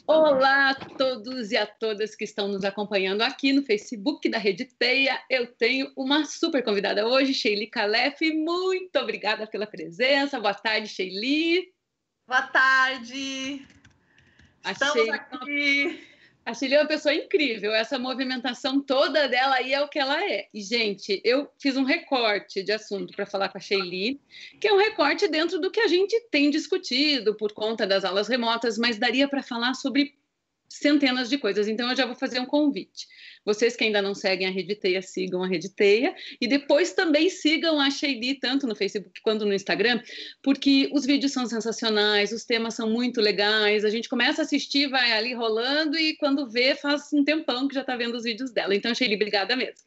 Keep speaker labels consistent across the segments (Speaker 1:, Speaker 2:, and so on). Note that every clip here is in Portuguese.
Speaker 1: Olá a todos e a todas que estão nos acompanhando aqui no Facebook da Rede Teia. Eu tenho uma super convidada hoje, Sheili Calef. Muito obrigada pela presença. Boa tarde, Sheili.
Speaker 2: Boa tarde. Estamos aqui.
Speaker 1: A Sheili é uma pessoa incrível. Essa movimentação toda dela aí é o que ela é. E, gente, eu fiz um recorte de assunto para falar com a Sheili, que é um recorte dentro do que a gente tem discutido por conta das aulas remotas, mas daria para falar sobre centenas de coisas. Então, eu já vou fazer um convite. Vocês que ainda não seguem a Rede Teia, sigam a Rede Teia. E depois também sigam a Sheili, tanto no Facebook quanto no Instagram, porque os vídeos são sensacionais, os temas são muito legais. A gente começa a assistir, vai ali rolando, e quando vê, faz um tempão que já está vendo os vídeos dela. Então, Sheili, obrigada mesmo.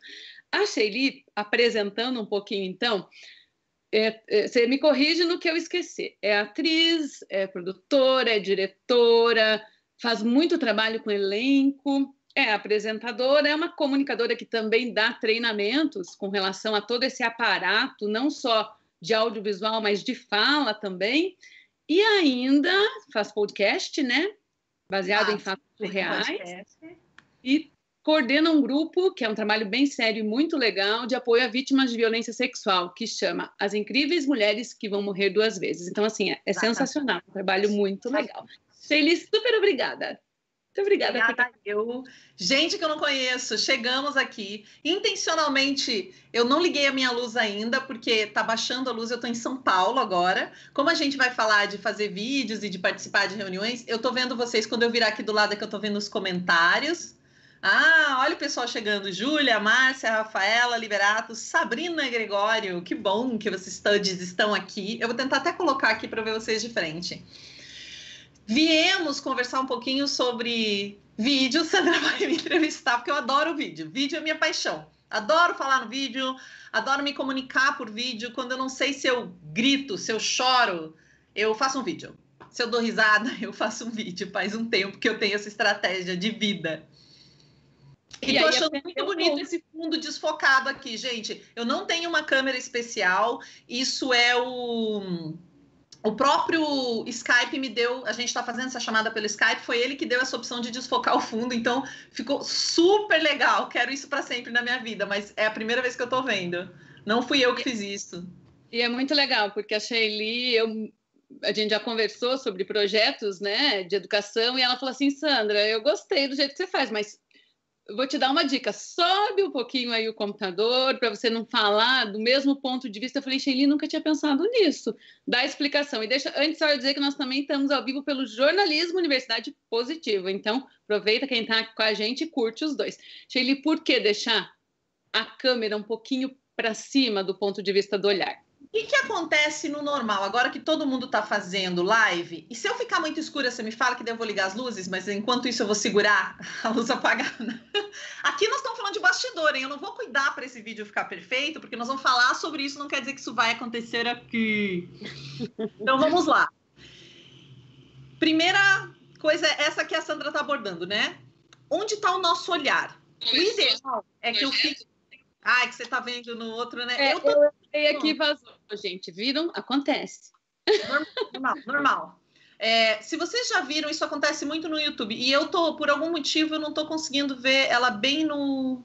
Speaker 1: A Sheili, apresentando um pouquinho, então, você me corrige no que eu esqueci. É atriz, é produtora, é diretora, faz muito trabalho com elenco, é apresentadora, é uma comunicadora que também dá treinamentos com relação a todo esse aparato, não só de audiovisual, mas de fala também, e ainda faz podcast, né? Baseado em fatos reais, e coordena um grupo, que é um trabalho bem sério e muito legal, de apoio a vítimas de violência sexual, que chama As Incríveis Mulheres que Vão Morrer Duas Vezes. Então, assim, é sensacional, um trabalho muito legal. Sheili, super obrigada. Muito obrigada.
Speaker 2: Gente que eu não conheço, chegamos aqui. Intencionalmente, eu não liguei a minha luz ainda, porque tá baixando a luz, eu tô em São Paulo agora. Como a gente vai falar de fazer vídeos e de participar de reuniões, eu tô vendo vocês, quando eu virar aqui do lado, é que eu tô vendo os comentários. Ah, olha o pessoal chegando. Júlia, Márcia, Rafaela, Liberato, Sabrina Gregório. Que bom que vocês todos estão aqui. Eu vou tentar até colocar aqui para ver vocês de frente. Viemos conversar um pouquinho sobre vídeo. Sandra vai me entrevistar, porque eu adoro vídeo. Vídeo é minha paixão. Adoro falar no vídeo, adoro me comunicar por vídeo. Quando eu não sei se eu grito, se eu choro, eu faço um vídeo. Se eu dou risada, eu faço um vídeo. Faz um tempo que eu tenho essa estratégia de vida. E tô achando muito bonito esse fundo desfocado aqui, gente. Eu não tenho uma câmera especial. Isso é o próprio Skype me deu, a gente está fazendo essa chamada pelo Skype, foi ele que deu essa opção de desfocar o fundo, então ficou super legal, quero isso para sempre na minha vida, mas é a primeira vez que eu estou vendo, não fui eu que fiz isso.
Speaker 1: E é muito legal, porque a Sheili, a gente já conversou sobre projetos, né, de educação, e ela falou assim, Sandra, eu gostei do jeito que você faz, mas eu vou te dar uma dica, sobe um pouquinho aí o computador para você não falar do mesmo ponto de vista. Eu falei, Sheili, nunca tinha pensado nisso. Dá a explicação. E deixa, antes só eu dizer que nós também estamos ao vivo pelo Jornalismo Universidade Positiva. Então, aproveita quem está com a gente e curte os dois. Sheili, por que deixar a câmera um pouquinho para cima do ponto de vista do olhar?
Speaker 2: O que acontece no normal, agora que todo mundo está fazendo live? E se eu ficar muito escura, você me fala que daí eu vou ligar as luzes, mas enquanto isso eu vou segurar a luz apagada. Aqui nós estamos falando de bastidor, hein? Eu não vou cuidar para esse vídeo ficar perfeito, porque nós vamos falar sobre isso, não quer dizer que isso vai acontecer aqui. Então vamos lá. Primeira coisa, essa que a Sandra está abordando, né? Onde está o nosso olhar? O ideal é que eu fique... Ah, é que você está vendo no outro, né?
Speaker 1: Eu aqui vazou, gente. Viram? Acontece.
Speaker 2: Normal. Se vocês já viram, isso acontece muito no YouTube. E eu tô, por algum motivo, eu não tô conseguindo ver ela bem no...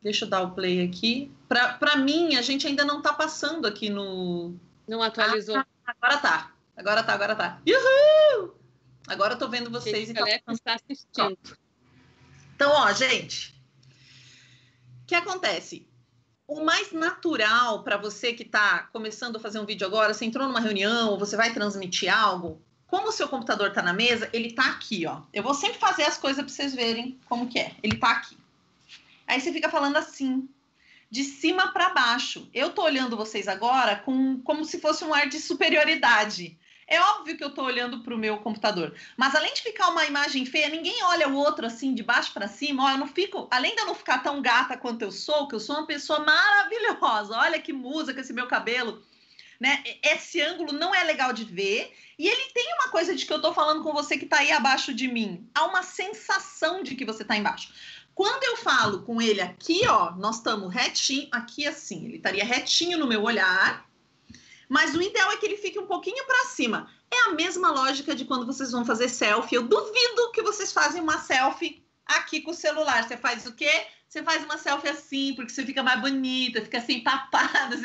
Speaker 2: Deixa eu dar o play aqui. Para mim, a gente ainda não tá passando aqui no...
Speaker 1: Não atualizou.
Speaker 2: Agora tá. Uhul! Agora eu tô vendo vocês.
Speaker 1: Então está assistindo.
Speaker 2: Então, ó, gente... O que acontece? O mais natural para você que está começando a fazer um vídeo agora, você entrou numa reunião, ou você vai transmitir algo, como o seu computador está na mesa, ele está aqui, ó. Eu vou sempre fazer as coisas para vocês verem como que é. Ele está aqui. Aí você fica falando assim, de cima para baixo. Eu tô olhando vocês agora como se fosse um ar de superioridade. É óbvio que eu tô olhando para o meu computador, mas além de ficar uma imagem feia, ninguém olha o outro assim, de baixo para cima. Ó, eu não fico, além de eu não ficar tão gata quanto eu sou, que eu sou uma pessoa maravilhosa. Olha que musa com esse meu cabelo, né? Esse ângulo não é legal de ver. E ele tem uma coisa de que eu tô falando com você que tá aí abaixo de mim. Há uma sensação de que você tá embaixo. Quando eu falo com ele aqui, ó, nós estamos retinho, aqui assim, ele estaria retinho no meu olhar. Mas o ideal é que ele fique um pouquinho para cima. É a mesma lógica de quando vocês vão fazer selfie. Eu duvido que vocês fazem uma selfie aqui com o celular. Você faz o quê? Você faz uma selfie assim, porque você fica mais bonita, fica assim, papada.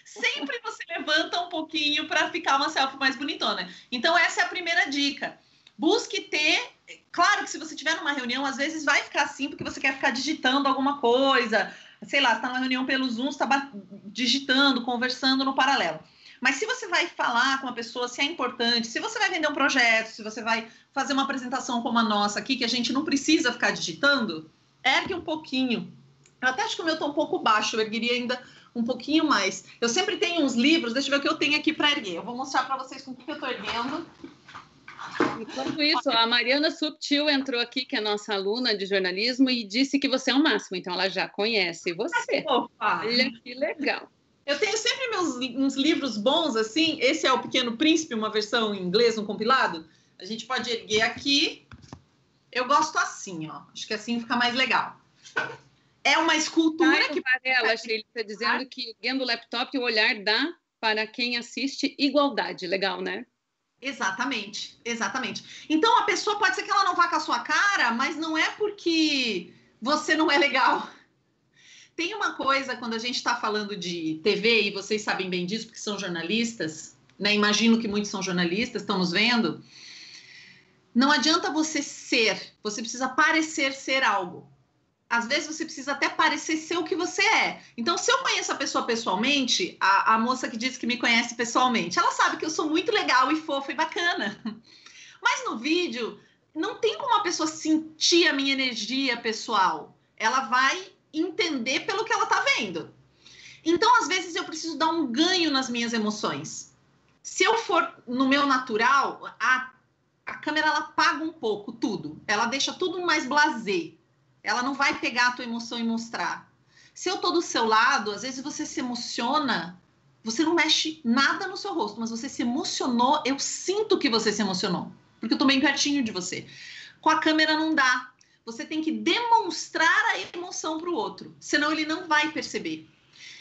Speaker 2: Sempre você levanta um pouquinho para ficar uma selfie mais bonitona. Então, essa é a primeira dica. Busque ter... Claro que se você estiver numa reunião, às vezes vai ficar assim, porque você quer ficar digitando alguma coisa. Sei lá, você está numa reunião pelo Zoom, você está digitando, conversando no paralelo. Mas se você vai falar com uma pessoa, se é importante, se você vai vender um projeto, se você vai fazer uma apresentação como a nossa aqui, que a gente não precisa ficar digitando, ergue um pouquinho. Eu até acho que o meu está um pouco baixo, eu ergueria ainda um pouquinho mais. Eu sempre tenho uns livros, deixa eu ver o que eu tenho aqui para erguer. Eu vou mostrar para vocês com o que eu estou erguendo.
Speaker 1: Enquanto isso, a Mariana Subtil entrou aqui, que é nossa aluna de jornalismo, e disse que você é o máximo, então ela já conhece você.
Speaker 2: Opa.
Speaker 1: Olha que legal.
Speaker 2: Eu tenho sempre uns livros bons, assim. Esse é o Pequeno Príncipe, uma versão em inglês, um compilado. A gente pode erguer aqui. Eu gosto assim, ó. Acho que assim fica mais legal. É uma escultura que...
Speaker 1: Varela, Sheila, está dizendo que erguendo o laptop o olhar dá para quem assiste igualdade. Legal, né?
Speaker 2: Exatamente, exatamente. Então, a pessoa pode ser que ela não vá com a sua cara, mas não é porque você não é legal. Tem uma coisa, quando a gente está falando de TV, e vocês sabem bem disso, porque são jornalistas, né? Imagino que muitos são jornalistas, estão nos vendo. Não adianta você ser, você precisa parecer ser algo. Às vezes você precisa até parecer ser o que você é. Então, se eu conheço a pessoa pessoalmente, a moça que disse que me conhece pessoalmente, ela sabe que eu sou muito legal e fofa e bacana. Mas no vídeo, não tem como a pessoa sentir a minha energia pessoal. Ela vai entender pelo que ela tá vendo. Então, às vezes, eu preciso dar um ganho nas minhas emoções. Se eu for no meu natural, a câmera ela apaga um pouco tudo. Ela deixa tudo mais blasé. Ela não vai pegar a tua emoção e mostrar. Se eu tô do seu lado, às vezes você se emociona, você não mexe nada no seu rosto, mas você se emocionou, eu sinto que você se emocionou, porque eu tô bem pertinho de você. Com a câmera não dá. Você tem que demonstrar a emoção para o outro, senão ele não vai perceber.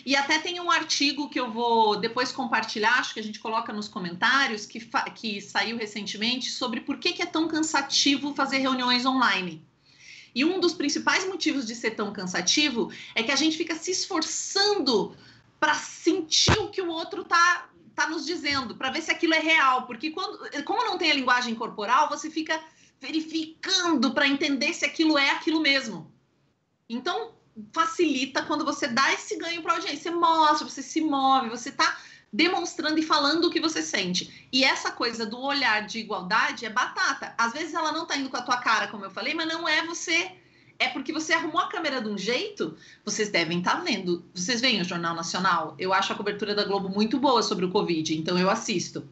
Speaker 2: E até tem um artigo que eu vou depois compartilhar, acho que a gente coloca nos comentários, que saiu recentemente, sobre por que é tão cansativo fazer reuniões online. E um dos principais motivos de ser tão cansativo é que a gente fica se esforçando para sentir o que o outro tá nos dizendo, para ver se aquilo é real. Porque como não tem a linguagem corporal, você fica verificando para entender se aquilo é aquilo mesmo. Então, facilita quando você dá esse ganho para a audiência. Você mostra, você se move, você está demonstrando e falando o que você sente. E essa coisa do olhar de igualdade é batata. Às vezes ela não tá indo com a tua cara, como eu falei, mas não é você. É porque você arrumou a câmera de um jeito. Vocês devem estar vendo. Vocês veem o Jornal Nacional? Eu acho a cobertura da Globo muito boa sobre o Covid, então eu assisto.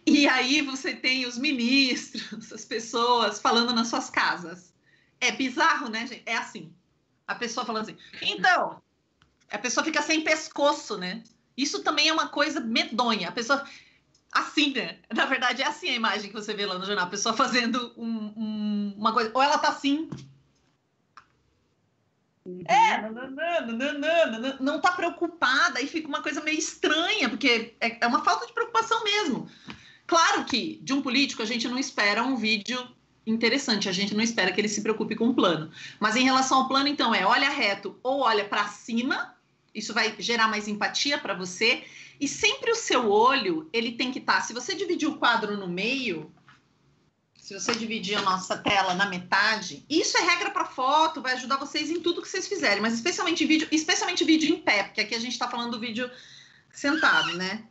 Speaker 2: E aí você tem os ministros, as pessoas falando nas suas casas. É bizarro, né, gente? É assim. A pessoa falando assim. Então, a pessoa fica sem pescoço, né? Isso também é uma coisa medonha. A pessoa, assim, né? Na verdade, é assim a imagem que você vê lá no jornal. A pessoa fazendo uma coisa. Ou ela tá assim. Não tá preocupada. Aí fica uma coisa meio estranha, porque é uma falta de preocupação mesmo. Claro que, de um político, a gente não espera um vídeo interessante. A gente não espera que ele se preocupe com o plano. Mas em relação ao plano, então, olha reto ou olha para cima. Isso vai gerar mais empatia para você. E sempre o seu olho, ele tem que estar... Se você dividir o quadro no meio, se você dividir a nossa tela na metade, isso é regra para foto, vai ajudar vocês em tudo que vocês fizerem, mas especialmente vídeo em pé, porque aqui a gente está falando do vídeo sentado, né?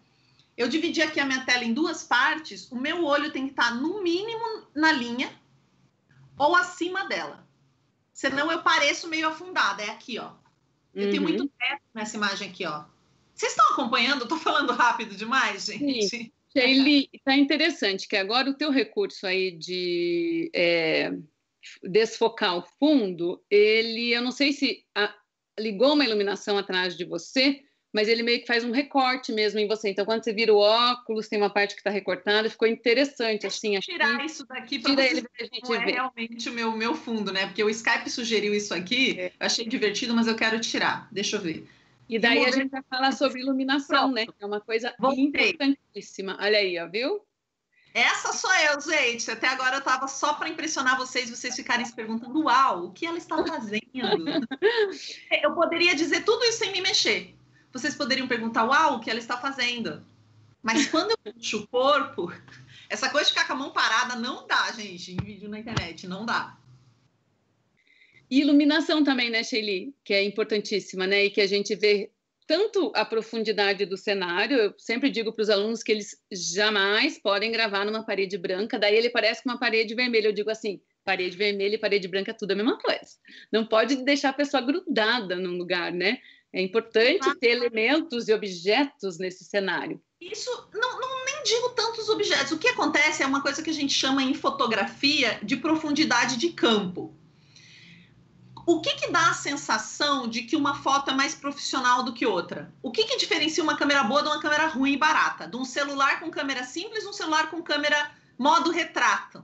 Speaker 2: Eu dividi aqui a minha tela em duas partes, o meu olho tem que estar no mínimo na linha ou acima dela. Senão eu pareço meio afundada, é aqui, ó. Eu tenho muito teto nessa imagem aqui, ó. Vocês estão acompanhando? Eu tô falando rápido demais, gente?
Speaker 1: Sim. Sheila, tá interessante que agora o teu recurso aí de desfocar o fundo, eu não sei se ligou uma iluminação atrás de você, mas ele meio que faz um recorte mesmo em você. Então, quando você vira o óculos, tem uma parte que está recortada, ficou interessante. Assim,
Speaker 2: tirar isso daqui para vocês verem como é realmente o meu fundo, né? Porque o Skype sugeriu isso aqui, eu achei divertido, mas eu quero tirar. Deixa eu ver.
Speaker 1: E daí a gente vai falar sobre iluminação, né? É uma coisa importantíssima. Olha aí, ó, viu?
Speaker 2: Essa sou eu, gente. Até agora eu estava só para impressionar vocês ficarem se perguntando, uau, o que ela está fazendo? Eu poderia dizer tudo isso sem me mexer. Vocês poderiam perguntar, uau, o que ela está fazendo? Mas quando eu puxo o corpo, essa coisa de ficar com a mão parada não dá, gente, em vídeo na internet, não dá.
Speaker 1: E iluminação também, né, Sheili? Que é importantíssima, né? E que a gente vê tanto a profundidade do cenário, eu sempre digo para os alunos que eles jamais podem gravar numa parede branca, daí ele parece com uma parede vermelha. Eu digo assim, parede vermelha e parede branca, tudo é a mesma coisa. Não pode deixar a pessoa grudada num lugar, né? É importante ter elementos e objetos nesse cenário.
Speaker 2: Isso, não nem digo tantos objetos. O que acontece é uma coisa que a gente chama em fotografia de profundidade de campo. O que dá a sensação de que uma foto é mais profissional do que outra? O que diferencia uma câmera boa de uma câmera ruim e barata? De um celular com câmera simples, um celular com câmera modo retrato?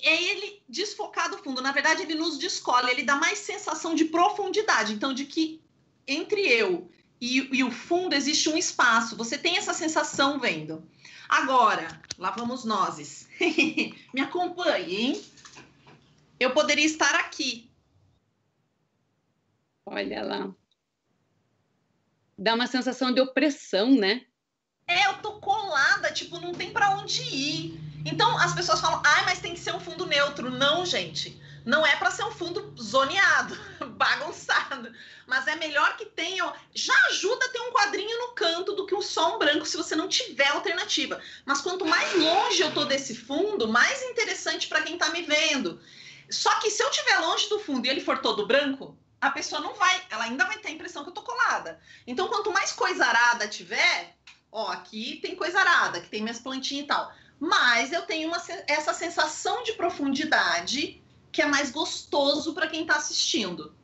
Speaker 2: É ele desfocar do fundo. Na verdade, ele nos descola, ele dá mais sensação de profundidade. Então, de que entre eu e o fundo existe um espaço. Você tem essa sensação vendo. Agora, lá vamos nós. Me acompanhem. Eu poderia estar aqui.
Speaker 1: Olha lá. Dá uma sensação de opressão, né?
Speaker 2: Eu tô colada, tipo, não tem para onde ir. Então, as pessoas falam, mas tem que ser um fundo neutro. Não, gente. Não é para ser um fundo zoneado, bagunçado. Mas é melhor que tenha... Já ajuda a ter um quadrinho no canto do que só um branco, se você não tiver alternativa. Mas quanto mais longe eu tô desse fundo, mais interessante para quem tá me vendo. Só que se eu estiver longe do fundo e ele for todo branco, a pessoa não vai, ela ainda vai ter a impressão que eu tô colada. Então, quanto mais coisa arada tiver, aqui tem coisa arada, que tem minhas plantinhas e tal, mas eu tenho essa sensação de profundidade que é mais gostoso para quem tá assistindo.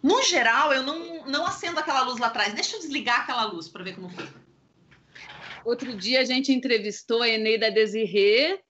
Speaker 2: No geral, eu não acendo aquela luz lá atrás. Deixa eu desligar aquela luz para ver como fica.
Speaker 1: Outro dia a gente entrevistou a Eneida Desirê.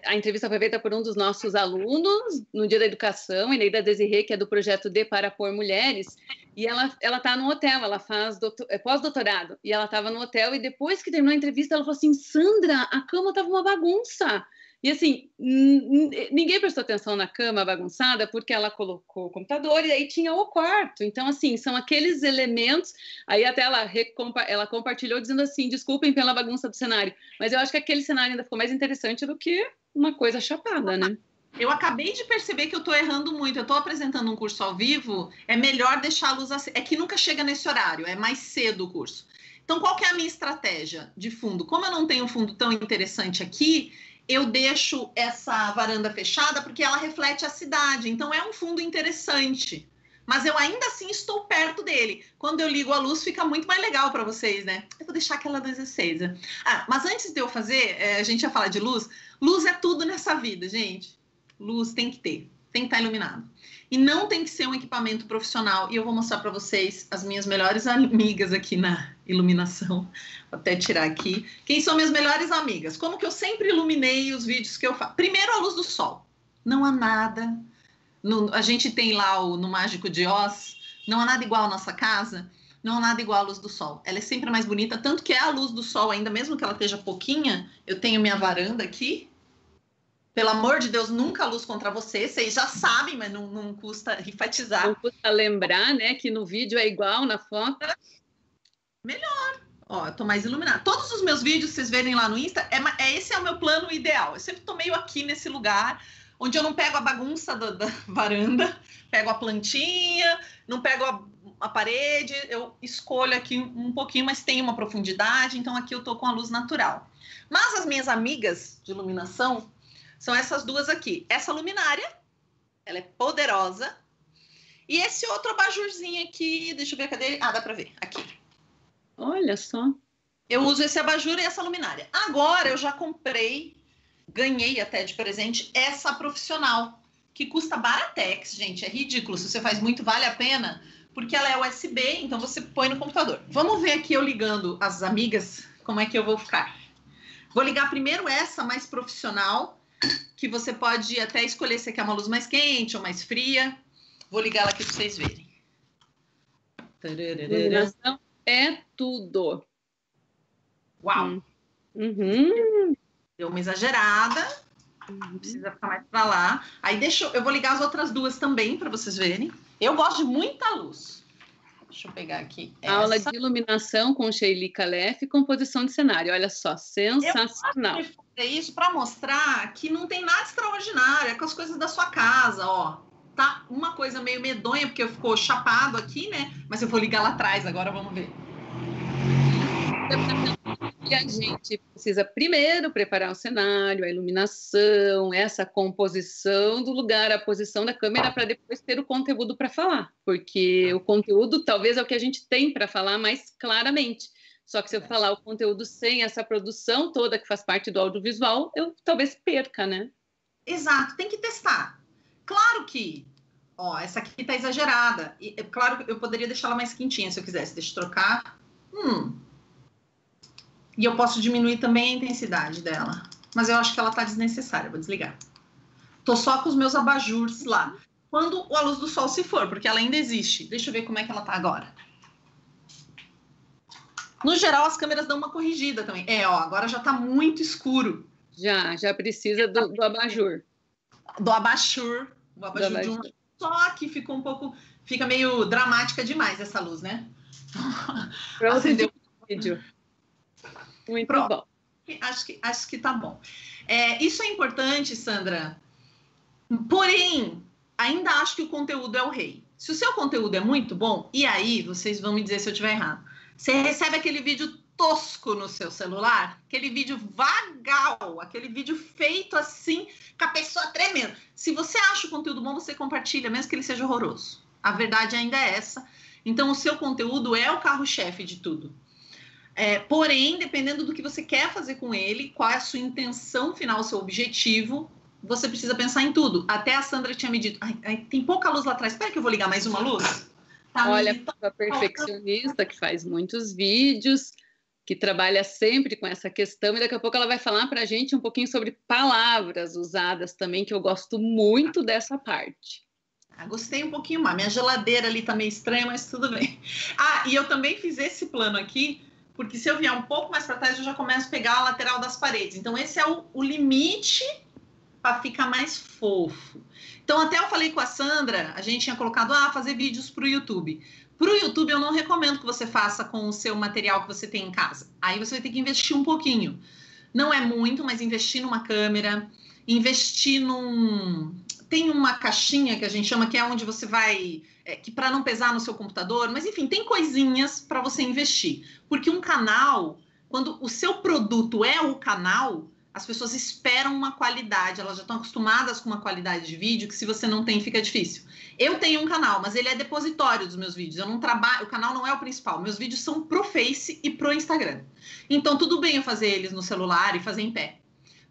Speaker 1: A entrevista foi feita por um dos nossos alunos no Dia da Educação, Eneida Desirê, que é do projeto D para Pôr Mulheres, e ela está no hotel, ela faz pós-doutorado, e ela estava no hotel, e depois que terminou a entrevista, ela falou assim, Sandra, a cama estava uma bagunça. E assim, ninguém prestou atenção na cama bagunçada porque ela colocou o computador e aí tinha o quarto. Então, assim, são aqueles elementos. Aí até ela compartilhou dizendo assim, desculpem pela bagunça do cenário, mas eu acho que aquele cenário ainda ficou mais interessante do que uma coisa chapada, né?
Speaker 2: Eu acabei de perceber que eu estou errando muito. Eu estou apresentando um curso ao vivo, é melhor deixar a luz acesa. É que nunca chega nesse horário, é mais cedo o curso. Então, qual que é a minha estratégia de fundo? Como eu não tenho um fundo tão interessante aqui, eu deixo essa varanda fechada porque ela reflete a cidade. Então, é um fundo interessante. Mas eu ainda assim estou perto dele. Quando eu ligo a luz, fica muito mais legal para vocês, né? Eu vou deixar aquela luz acesa. Mas antes de eu fazer, a gente ia falar de luz. Luz é tudo nessa vida, gente. Luz tem que ter. Tem que estar iluminado. E não tem que ser um equipamento profissional. E eu vou mostrar para vocês as minhas melhores amigas aqui na iluminação. Vou até tirar aqui. Quem são minhas melhores amigas? Como que eu sempre iluminei os vídeos que eu faço? Primeiro, a luz do sol. Não há nada. A gente tem lá no Mágico de Oz. Não há nada igual à nossa casa. Não há nada igual à luz do sol. Ela é sempre mais bonita. Tanto que é a luz do sol, ainda mesmo que ela esteja pouquinha. Eu tenho minha varanda aqui. Pelo amor de Deus, nunca luz contra você. Vocês já sabem, mas não custa enfatizar. Não
Speaker 1: custa lembrar, né, que no vídeo é igual, na foto.
Speaker 2: Melhor. Eu tô mais iluminada. Todos os meus vídeos, vocês verem lá no Insta, esse é o meu plano ideal. Eu sempre tô meio aqui nesse lugar, onde eu não pego a bagunça da varanda, pego a plantinha, não pego a parede, eu escolho aqui um pouquinho, mas tem uma profundidade, então aqui eu tô com a luz natural. Mas as minhas amigas de iluminação são essas duas aqui. Essa luminária, ela é poderosa. E esse outro abajurzinho aqui, deixa eu ver, cadê ele? Dá pra ver, aqui.
Speaker 1: Olha só.
Speaker 2: Eu uso esse abajur e essa luminária. Agora eu já comprei, ganhei até de presente, essa profissional, que custa baratex, gente, é ridículo. Se você faz muito, vale a pena, porque ela é USB, então você põe no computador. Vamos ver aqui eu ligando as amigas, como é que eu vou ficar. Vou ligar primeiro essa mais profissional, que você pode até escolher se quer uma luz mais quente ou mais fria. Vou ligar ela aqui para vocês verem.
Speaker 1: Iluminação é tudo.
Speaker 2: Uau!
Speaker 1: Uhum.
Speaker 2: Deu uma exagerada. Precisa ficar mais para lá. Aí eu vou ligar as outras duas também para vocês verem. Eu gosto de muita luz. Deixa eu pegar aqui
Speaker 1: Aula
Speaker 2: essa.
Speaker 1: de iluminação com Sheili Calef e composição de cenário. Olha só, sensacional.
Speaker 2: Eu gosto de fazer isso para mostrar que não tem nada extraordinário, é com as coisas da sua casa, ó. Tá uma coisa meio medonha, porque ficou chapado aqui, né? Mas eu vou ligar lá atrás agora, vamos ver.
Speaker 1: E a gente precisa primeiro preparar o cenário, a iluminação, essa composição do lugar, a posição da câmera, para depois ter o conteúdo para falar. Porque o conteúdo talvez é o que a gente tem para falar mais claramente. Só que se eu falar o conteúdo sem essa produção toda que faz parte do audiovisual, eu talvez perca, né?
Speaker 2: Exato, tem que testar. Claro que, ó, essa aqui tá exagerada. E, é claro que eu poderia deixar ela mais quentinha se eu quisesse. Deixa eu trocar. E eu posso diminuir também a intensidade dela. Mas eu acho que ela tá desnecessária. Vou desligar. Tô só com os meus abajures lá. Quando a luz do sol se for, porque ela ainda existe. Deixa eu ver como é que ela tá agora. No geral, as câmeras dão uma corrigida também. Ó, agora já tá muito escuro.
Speaker 1: Já precisa do abajur.
Speaker 2: Do abajur. O abajur de um... Só que ficou um pouco... Fica meio dramática demais essa luz, né?
Speaker 1: Para acender o vídeo. Muito
Speaker 2: Pronto.
Speaker 1: bom.
Speaker 2: Acho que tá bom. Isso é importante, Sandra. Porém, ainda acho que o conteúdo é o rei. Se o seu conteúdo é muito bom, e aí vocês vão me dizer se eu estiver errado. Você recebe aquele vídeo tosco no seu celular, aquele vídeo vagal, aquele vídeo feito assim, com a pessoa tremendo. Se você acha o conteúdo bom, você compartilha, mesmo que ele seja horroroso. A verdade ainda é essa. Então, o seu conteúdo é o carro-chefe de tudo. Porém, dependendo do que você quer fazer com ele, qual é a sua intenção final, o seu objetivo, você precisa pensar em tudo. Até a Sandra tinha me dito, tem pouca luz lá atrás, espera que eu vou ligar mais uma luz. Tá,
Speaker 1: olha, a perfeccionista que faz muitos vídeos, que trabalha sempre com essa questão, e daqui a pouco ela vai falar para a gente um pouquinho sobre palavras usadas também, que eu gosto muito dessa parte.
Speaker 2: Gostei um pouquinho mais. Minha geladeira ali tá meio estranha, mas tudo bem. E eu também fiz esse plano aqui, porque se eu vier um pouco mais para trás, eu já começo a pegar a lateral das paredes. Então, esse é o limite para ficar mais fofo. Então, até eu falei com a Sandra, a gente tinha colocado, fazer vídeos para o YouTube. Para o YouTube, eu não recomendo que você faça com o seu material que você tem em casa. Aí você vai ter que investir um pouquinho. Não é muito, mas investir numa câmera, investir Tem uma caixinha que a gente chama, que é onde você vai... que para não pesar no seu computador, mas enfim, tem coisinhas para você investir. Porque um canal, quando o seu produto é o canal, as pessoas esperam uma qualidade, elas já estão acostumadas com uma qualidade de vídeo que se você não tem, fica difícil. Eu tenho um canal, mas ele é depositório dos meus vídeos, eu não trabalho, o canal não é o principal, meus vídeos são pro Face e pro Instagram. Então tudo bem eu fazer eles no celular e fazer em pé.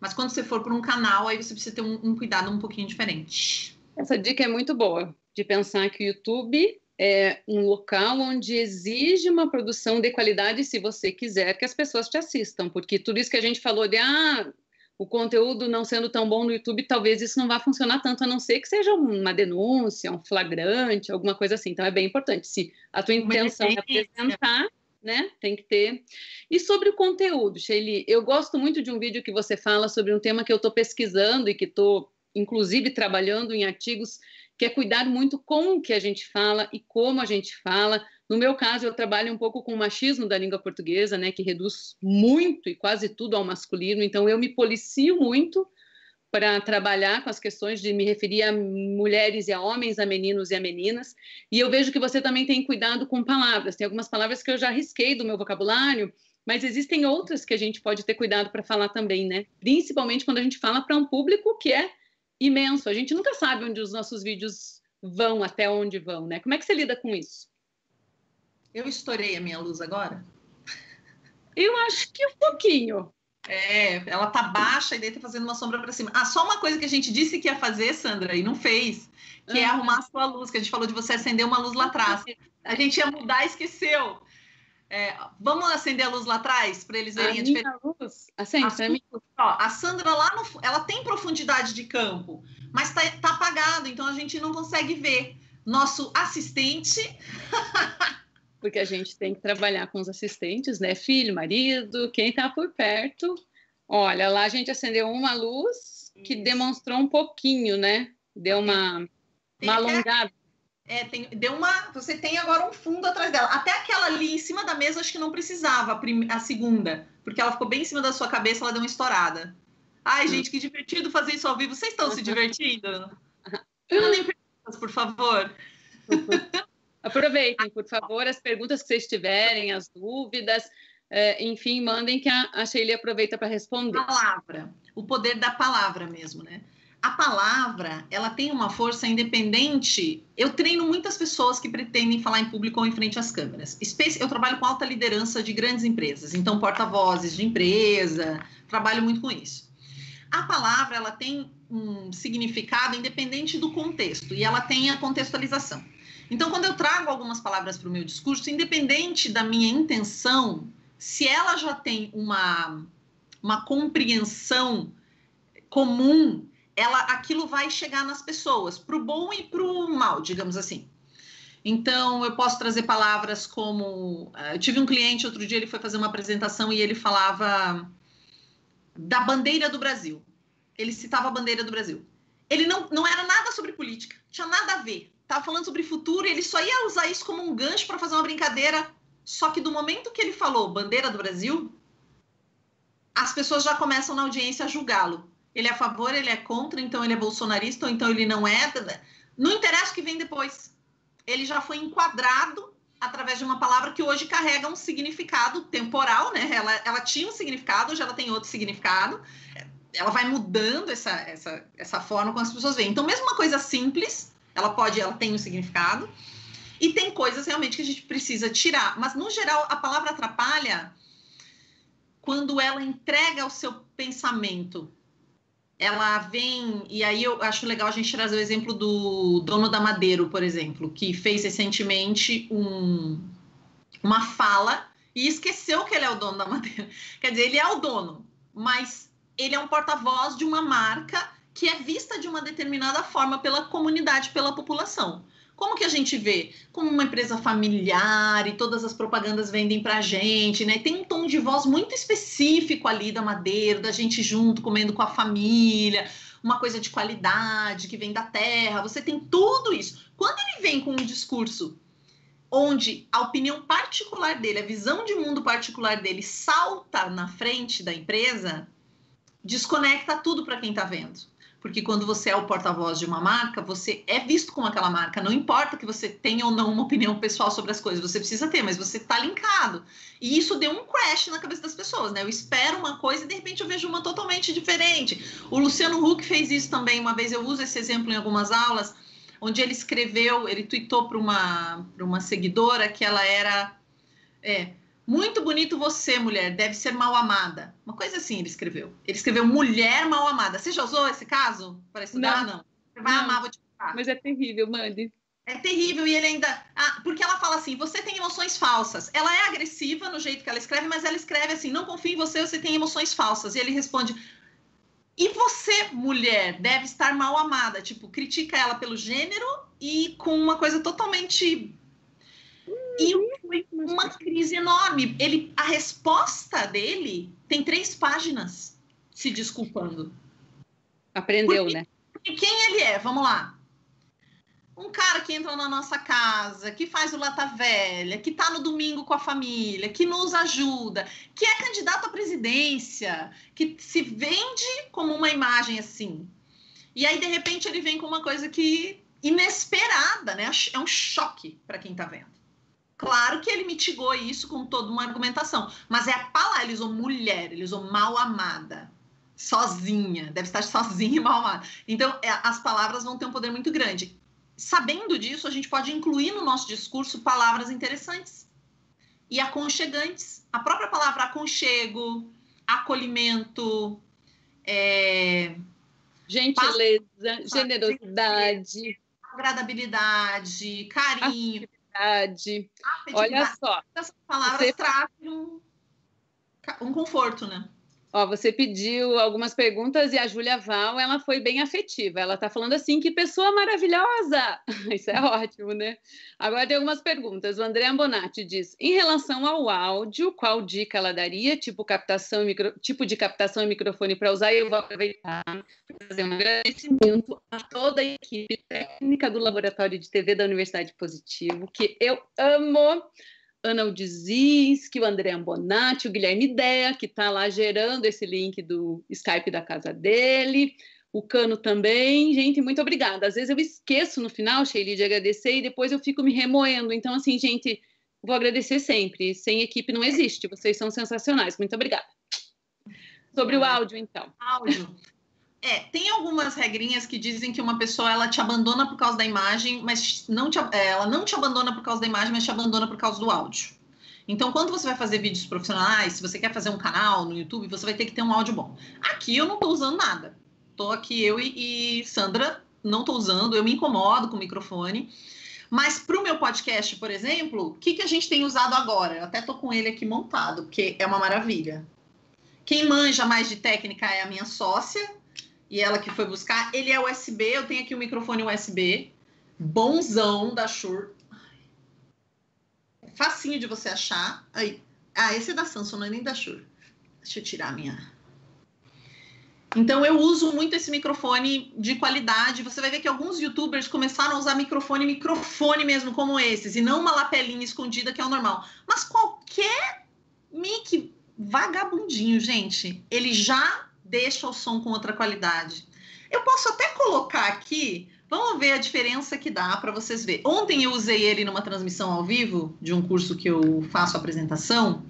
Speaker 2: Mas quando você for para um canal, aí você precisa ter um cuidado um pouquinho diferente.
Speaker 1: Essa dica é muito boa, de pensar que o YouTube é um local onde exige uma produção de qualidade se você quiser que as pessoas te assistam, porque tudo isso que a gente falou de o conteúdo não sendo tão bom no YouTube, talvez isso não vá funcionar tanto, a não ser que seja uma denúncia, um flagrante, alguma coisa assim. Então é bem importante. Se a tua intenção é apresentar, né? Tem que ter. E sobre o conteúdo, Sheili, eu gosto muito de um vídeo que você fala sobre um tema que eu estou pesquisando e que estou, inclusive, trabalhando em artigos, que é cuidar muito com o que a gente fala e como a gente fala. No meu caso, eu trabalho um pouco com o machismo da língua portuguesa, né? Que reduz muito e quase tudo ao masculino. Então, eu me policio muito para trabalhar com as questões de me referir a mulheres e a homens, a meninos e a meninas. E eu vejo que você também tem cuidado com palavras. Tem algumas palavras que eu já risquei do meu vocabulário, mas existem outras que a gente pode ter cuidado para falar também, né? Principalmente quando a gente fala para um público que é imenso. A gente nunca sabe onde os nossos vídeos vão, até onde vão, né? Como é que você lida com isso?
Speaker 2: Eu estourei a minha luz agora?
Speaker 1: Eu acho que um pouquinho.
Speaker 2: Ela tá baixa e daí tá fazendo uma sombra para cima. Só uma coisa que a gente disse que ia fazer, Sandra, e não fez, que é arrumar a sua luz, que a gente falou de você acender uma luz lá atrás. A gente ia mudar e esqueceu. Vamos acender a luz lá atrás para eles verem a diferença.
Speaker 1: Luz? Acende para mim.
Speaker 2: A Sandra lá ela tem profundidade de campo, mas tá apagado, então a gente não consegue ver. Nosso assistente
Speaker 1: porque a gente tem que trabalhar com os assistentes, né? Filho, marido, quem está por perto. Olha, lá a gente acendeu uma luz que demonstrou um pouquinho, né? Deu uma alongada.
Speaker 2: Você tem agora um fundo atrás dela. Até aquela ali em cima da mesa, acho que não precisava, a segunda, porque ela ficou bem em cima da sua cabeça, ela deu uma estourada. Ai, gente, que divertido fazer isso ao vivo. Vocês estão se divertindo? Mandem perguntas, por favor.
Speaker 1: Aproveitem, por favor, as perguntas que vocês tiverem, as dúvidas, enfim, mandem que a Sheili aproveita para responder.
Speaker 2: Palavra, o poder da palavra mesmo, né? A palavra, ela tem uma força independente. Eu treino muitas pessoas que pretendem falar em público ou em frente às câmeras. Eu trabalho com alta liderança de grandes empresas, então porta-vozes de empresa, trabalho muito com isso. A palavra, ela tem um significado independente do contexto e ela tem a contextualização. Então, quando eu trago algumas palavras para o meu discurso, independente da minha intenção, se ela já tem uma compreensão comum, aquilo vai chegar nas pessoas, para o bom e para o mal, digamos assim. Então, eu posso trazer palavras como... Eu tive um cliente, outro dia, ele foi fazer uma apresentação e ele falava da bandeira do Brasil. Ele citava a bandeira do Brasil. Ele não era nada sobre política, tinha nada a ver. Estava falando sobre futuro e ele só ia usar isso como um gancho para fazer uma brincadeira. Só que do momento que ele falou bandeira do Brasil, as pessoas já começam na audiência a julgá-lo. Ele é a favor, ele é contra, então ele é bolsonarista, ou então ele não é. Não interessa o que vem depois. Ele já foi enquadrado através de uma palavra que hoje carrega um significado temporal, né? Ela tinha um significado, hoje ela tem outro significado. Ela vai mudando essa forma como as pessoas veem. Então, mesmo uma coisa simples, ela tem um significado. E tem coisas realmente que a gente precisa tirar. Mas, no geral, a palavra atrapalha quando ela entrega o seu pensamento. Ela vem... E aí eu acho legal a gente trazer o exemplo do dono da Madeiro, por exemplo, que fez recentemente uma fala e esqueceu que ele é o dono da Madeiro. Quer dizer, ele é o dono, mas ele é um porta-voz de uma marca que é vista de uma determinada forma pela comunidade, pela população. Como que a gente vê? Como uma empresa familiar e todas as propagandas vendem pra gente, né? Tem um tom de voz muito específico ali da Madeiro, da gente junto, comendo com a família, uma coisa de qualidade que vem da terra, você tem tudo isso. Quando ele vem com um discurso onde a opinião particular dele, a visão de mundo particular dele salta na frente da empresa, desconecta tudo para quem está vendo. Porque quando você é o porta-voz de uma marca, você é visto como aquela marca. Não importa que você tenha ou não uma opinião pessoal sobre as coisas, você precisa ter, mas você está linkado. E isso deu um crash na cabeça das pessoas, né? Eu espero uma coisa e de repente eu vejo uma totalmente diferente. O Luciano Huck fez isso também. Uma vez eu uso esse exemplo em algumas aulas, onde ele escreveu, ele tweetou para uma seguidora que ela era... muito bonito você, mulher, deve ser mal amada. Uma coisa assim ele escreveu. Ele escreveu mulher mal amada. Você já usou esse caso para estudar? Não. Você vai amar, vou te falar.
Speaker 1: Mas é terrível, mande.
Speaker 2: É terrível e ele ainda... porque ela fala assim, você tem emoções falsas. Ela é agressiva no jeito que ela escreve, mas ela escreve assim, não confio em você, você tem emoções falsas. E ele responde, e você, mulher, deve estar mal amada. Tipo, critica ela pelo gênero e com uma coisa totalmente... E foi uma crise enorme. A resposta dele tem 3 páginas se desculpando.
Speaker 1: Aprendeu, né?
Speaker 2: Porque quem ele é? Vamos lá. Um cara que entra na nossa casa, que faz o Lata Velha, que tá no domingo com a família, que nos ajuda, que é candidato à presidência, que se vende como uma imagem assim. E aí, de repente, ele vem com uma coisa que inesperada, né? É um choque para quem tá vendo. Claro que ele mitigou isso com toda uma argumentação, mas é a palavra, ele usou mulher, ele usou mal amada, sozinha, deve estar sozinha e mal amada. Então, as palavras vão ter um poder muito grande. Sabendo disso, a gente pode incluir no nosso discurso palavras interessantes e aconchegantes. A própria palavra aconchego, acolhimento,
Speaker 1: gentileza, generosidade,
Speaker 2: agradabilidade, carinho.
Speaker 1: Olha só.
Speaker 2: Essas palavras trazem um conforto, né?
Speaker 1: Ó, você pediu algumas perguntas e a Júlia Val, ela foi bem afetiva. Ela está falando assim, que pessoa maravilhosa! Isso é ótimo, né? Agora tem algumas perguntas. O André Ambonati diz, em relação ao áudio, qual dica ela daria? Tipo de captação e microfone para usar? E eu vou aproveitar para fazer um agradecimento a toda a equipe técnica do Laboratório de TV da Universidade Positivo, que eu amo. Ana Udizinski, o André Ambonati, o Guilherme Dea, que está lá gerando esse link do Skype da casa dele, o Cano também. Gente, muito obrigada. Às vezes eu esqueço no final, Sheili, de agradecer e depois eu fico me remoendo. Então, assim, gente, vou agradecer sempre. Sem equipe não existe. Vocês são sensacionais. Muito obrigada. Sobre o áudio, então.
Speaker 2: Áudio. Tem algumas regrinhas que dizem que uma pessoa ela te abandona por causa da imagem, mas ela não te abandona por causa da imagem, mas te abandona por causa do áudio. Então, quando você vai fazer vídeos profissionais, se você quer fazer um canal no YouTube, você vai ter que ter um áudio bom. Aqui eu não estou usando nada. Estou aqui eu e Sandra, não estou usando, eu me incomodo com o microfone. Mas para o meu podcast, por exemplo, o que a gente tem usado agora? Eu até estou com ele aqui montado, porque é uma maravilha. Quem manja mais de técnica é a minha sócia, e ela que foi buscar. Ele é USB, eu tenho aqui o microfone USB, bonzão da Shure. Facinho de você achar. Aí. Esse é da Samsung, não é nem da Shure. Deixa eu tirar a minha... Então, eu uso muito esse microfone de qualidade. Você vai ver que alguns youtubers começaram a usar microfone mesmo, como esses, e não uma lapelinha escondida, que é o normal. Mas qualquer mic vagabundinho, gente, ele já deixa o som com outra qualidade. Eu posso até colocar aqui, vamos ver a diferença que dá para vocês verem. Ontem eu usei ele numa transmissão ao vivo de um curso que eu faço apresentação,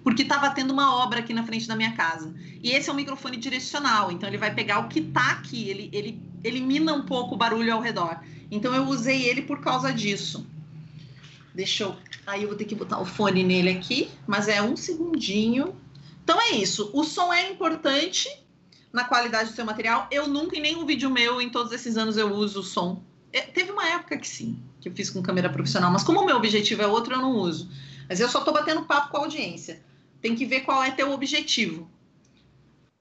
Speaker 2: porque estava tendo uma obra aqui na frente da minha casa. E esse é um microfone direcional, então ele vai pegar o que está aqui, ele elimina um pouco o barulho ao redor. Então eu usei ele por causa disso. Aí eu vou ter que botar o fone nele aqui, mas é um segundinho. Então é isso, o som é importante na qualidade do seu material. Eu nunca, em nenhum vídeo meu, em todos esses anos, eu uso o som. Teve uma época que sim, que eu fiz com câmera profissional, mas como o meu objetivo é outro, eu não uso. Mas eu só tô batendo papo com a audiência. Tem que ver qual é teu objetivo.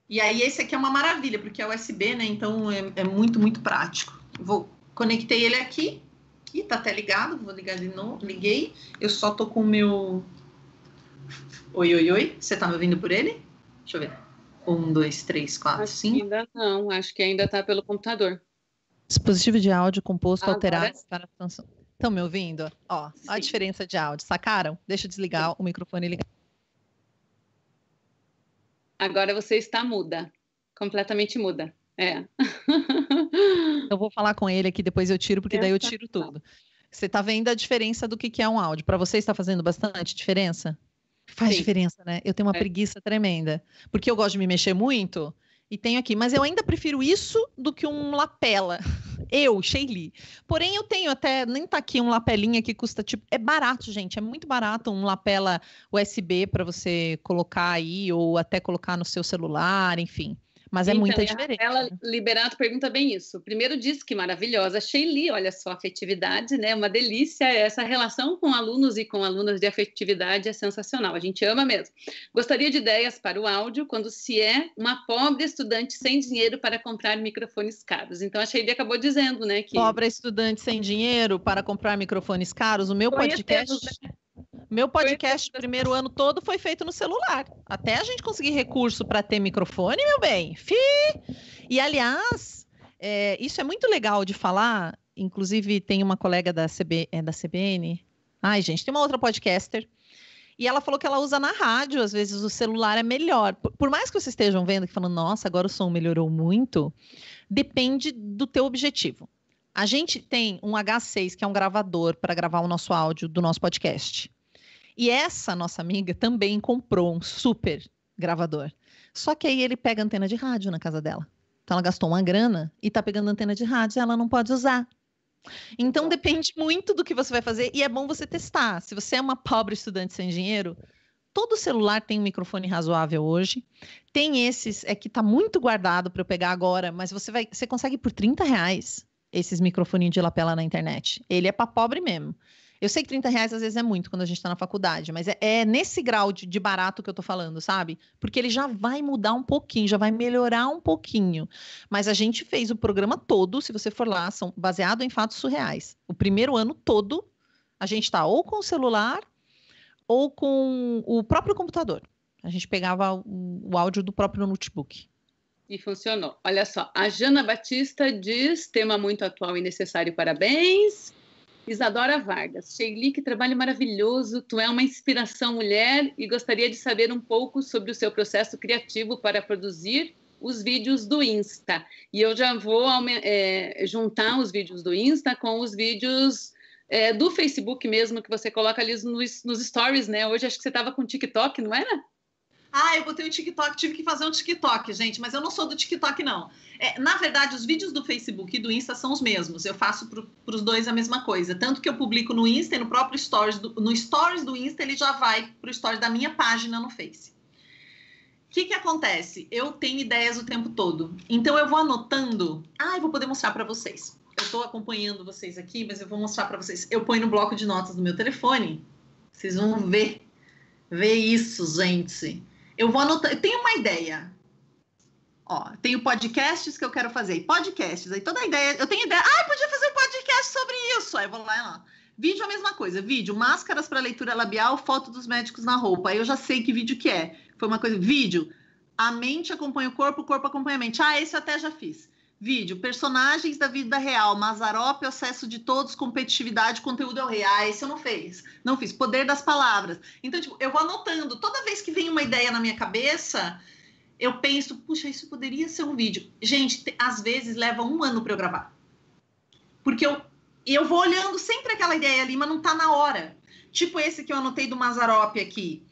Speaker 2: E aí esse aqui é uma maravilha, porque é USB, né? Então é muito, muito prático. Conectei ele aqui. Ih, tá até ligado, vou ligar de novo. Liguei. Eu só tô com o meu... Oi. Você tá me ouvindo por ele? Deixa eu ver. 1, 2, 3, 4, 5.
Speaker 1: Ainda não, acho que ainda tá pelo computador.
Speaker 3: Dispositivo de áudio composto
Speaker 1: Agora
Speaker 3: alterado para função. Estão me ouvindo? Ó, a diferença de áudio. Sacaram? Deixa eu desligar o microfone e ligar.
Speaker 1: Agora você está muda. Completamente muda.
Speaker 3: Eu vou falar com ele aqui, depois eu tiro, porque daí eu tiro tudo. Você tá vendo a diferença do que é um áudio? Para você está fazendo bastante diferença? Faz diferença, né? Eu tenho uma preguiça tremenda. Porque eu gosto de me mexer muito e tenho aqui. Mas eu ainda prefiro isso do que um lapela. Eu, Sheili. Porém, eu tenho até... Nem tá aqui um lapelinha que custa tipo... É barato, gente. É muito barato um lapela USB para você colocar aí ou até colocar no seu celular, enfim. Mas é muita diferença.
Speaker 1: Ela Liberato pergunta bem isso. Primeiro diz que maravilhosa. Sheili, olha só, afetividade, né? Uma delícia. Essa relação com alunos e com alunas de afetividade é sensacional. A gente ama mesmo. Gostaria de ideias para o áudio quando se é uma pobre estudante sem dinheiro para comprar microfones caros. Então a Sheili acabou dizendo, né? Que...
Speaker 3: Pobre estudante sem dinheiro para comprar microfones caros. O meu podcast... Meu podcast, primeiro ano todo, foi feito no celular. Até a gente conseguir recurso para ter microfone, meu bem. E, aliás, isso é muito legal de falar. Inclusive, tem uma colega da CBN. Ai, gente, tem uma outra podcaster. E ela falou que ela usa na rádio. Às vezes, o celular é melhor. Por mais que vocês estejam vendo que falando, nossa, agora o som melhorou muito. Depende do teu objetivo. A gente tem um H6, que é um gravador para gravar o nosso áudio do nosso podcast. E essa nossa amiga também comprou um super gravador. Só que aí ele pega antena de rádio na casa dela. Então ela gastou uma grana e tá pegando antena de rádio e ela não pode usar. Então depende muito do que você vai fazer e é bom você testar. Se você é uma pobre estudante sem dinheiro, todo celular tem um microfone razoável hoje. Tem esses, que tá muito guardado para eu pegar agora, mas você consegue por R$30 esses microfoninhos de lapela na internet. Ele é para pobre mesmo. Eu sei que R$30 às vezes é muito quando a gente está na faculdade, mas é nesse grau de barato que eu tô falando, sabe? Porque ele já vai mudar um pouquinho, já vai melhorar um pouquinho. Mas a gente fez o programa todo, se você for lá, são baseado em fatos surreais. O primeiro ano todo, a gente está ou com o celular ou com o próprio computador. A gente pegava o áudio do próprio notebook.
Speaker 1: E funcionou. Olha só, a Jana Batista diz, tema muito atual e necessário, parabéns. Isadora Vargas, Sheili, que trabalho maravilhoso, tu é uma inspiração mulher e gostaria de saber um pouco sobre o seu processo criativo para produzir os vídeos do Insta. E eu já vou juntar os vídeos do Insta com os vídeos do Facebook mesmo, que você coloca ali nos stories, né? Hoje acho que você estava com TikTok, não era?
Speaker 2: Eu botei o TikTok, tive que fazer um TikTok, gente, mas eu não sou do TikTok, não. Na verdade, os vídeos do Facebook e do Insta são os mesmos. Eu faço para os dois a mesma coisa. Tanto que eu publico no Insta e no próprio Stories. No Stories do Insta, ele já vai para o Stories da minha página no Face. O que acontece? Eu tenho ideias o tempo todo. Então, eu vou anotando. Eu vou poder mostrar para vocês. Eu estou acompanhando vocês aqui, mas eu vou mostrar para vocês. Eu ponho no bloco de notas do meu telefone. Vocês vão ver. Ver isso, gente. Eu vou anotar, eu tenho uma ideia. Tenho podcasts que eu quero fazer. Podcasts, aí toda a ideia, eu tenho ideia. Podia fazer um podcast sobre isso. Aí eu vou lá. Vídeo é a mesma coisa. Vídeo, máscaras para leitura labial, foto dos médicos na roupa. Aí eu já sei que vídeo que é. Foi uma coisa. Vídeo, a mente acompanha o corpo acompanha a mente. Esse eu até já fiz. Vídeo, personagens da vida real, Mazzaropi, acesso de todos, competitividade, conteúdo é o rei. Esse eu não fiz. Não fiz. Poder das palavras. Então, eu vou anotando. Toda vez que vem uma ideia na minha cabeça, eu penso, puxa, isso poderia ser um vídeo. Gente, às vezes leva 1 ano para eu gravar. Porque eu vou olhando sempre aquela ideia ali, mas não tá na hora. Tipo esse que eu anotei do Mazzaropi aqui.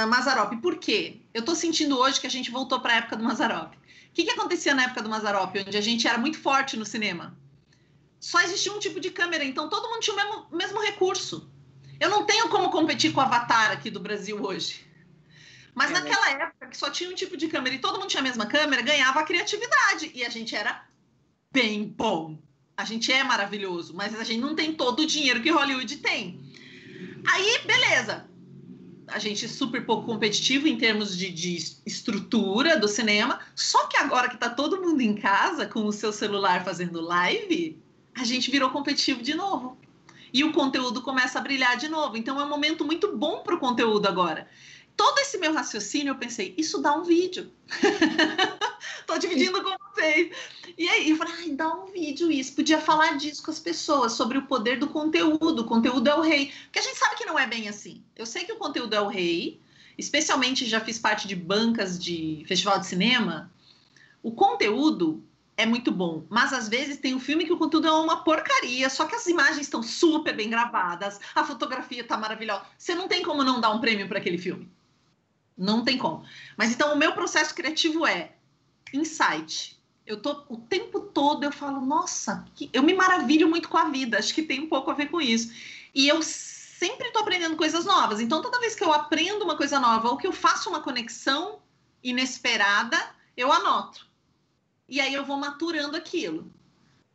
Speaker 2: Mazzaropi. Por quê? Eu tô sentindo hoje que a gente voltou para a época do Mazzaropi. O que acontecia na época do Mazzaropi, onde a gente era muito forte no cinema? Só existia um tipo de câmera, então todo mundo tinha o mesmo recurso. Eu não tenho como competir com o Avatar aqui do Brasil hoje. Mas naquela época, que só tinha um tipo de câmera e todo mundo tinha a mesma câmera, ganhava a criatividade. E a gente era bem bom. A gente é maravilhoso, mas a gente não tem todo o dinheiro que Hollywood tem. Aí, beleza. A gente é super pouco competitivo em termos de estrutura do cinema, só que agora que tá todo mundo em casa com o seu celular fazendo live, a gente virou competitivo de novo. E o conteúdo começa a brilhar de novo. Então é um momento muito bom para o conteúdo agora. Todo esse meu raciocínio, eu pensei, isso dá um vídeo. Tô dividindo com vocês. E aí, eu falei, dá um vídeo isso. Podia falar disso com as pessoas, sobre o poder do conteúdo. O conteúdo é o rei. Porque a gente sabe que não é bem assim. Eu sei que o conteúdo é o rei. Especialmente, já fiz parte de bancas de festival de cinema. O conteúdo é muito bom. Mas, às vezes, tem um filme que o conteúdo é uma porcaria. Só que as imagens estão super bem gravadas. A fotografia tá maravilhosa. Você não tem como não dar um prêmio para aquele filme. Não tem como. Mas, então, o meu processo criativo é insight. O tempo todo eu falo, nossa, eu me maravilho muito com a vida, acho que tem um pouco a ver com isso. E eu sempre estou aprendendo coisas novas, então toda vez que eu aprendo uma coisa nova ou que eu faço uma conexão inesperada, eu anoto. E aí eu vou maturando aquilo.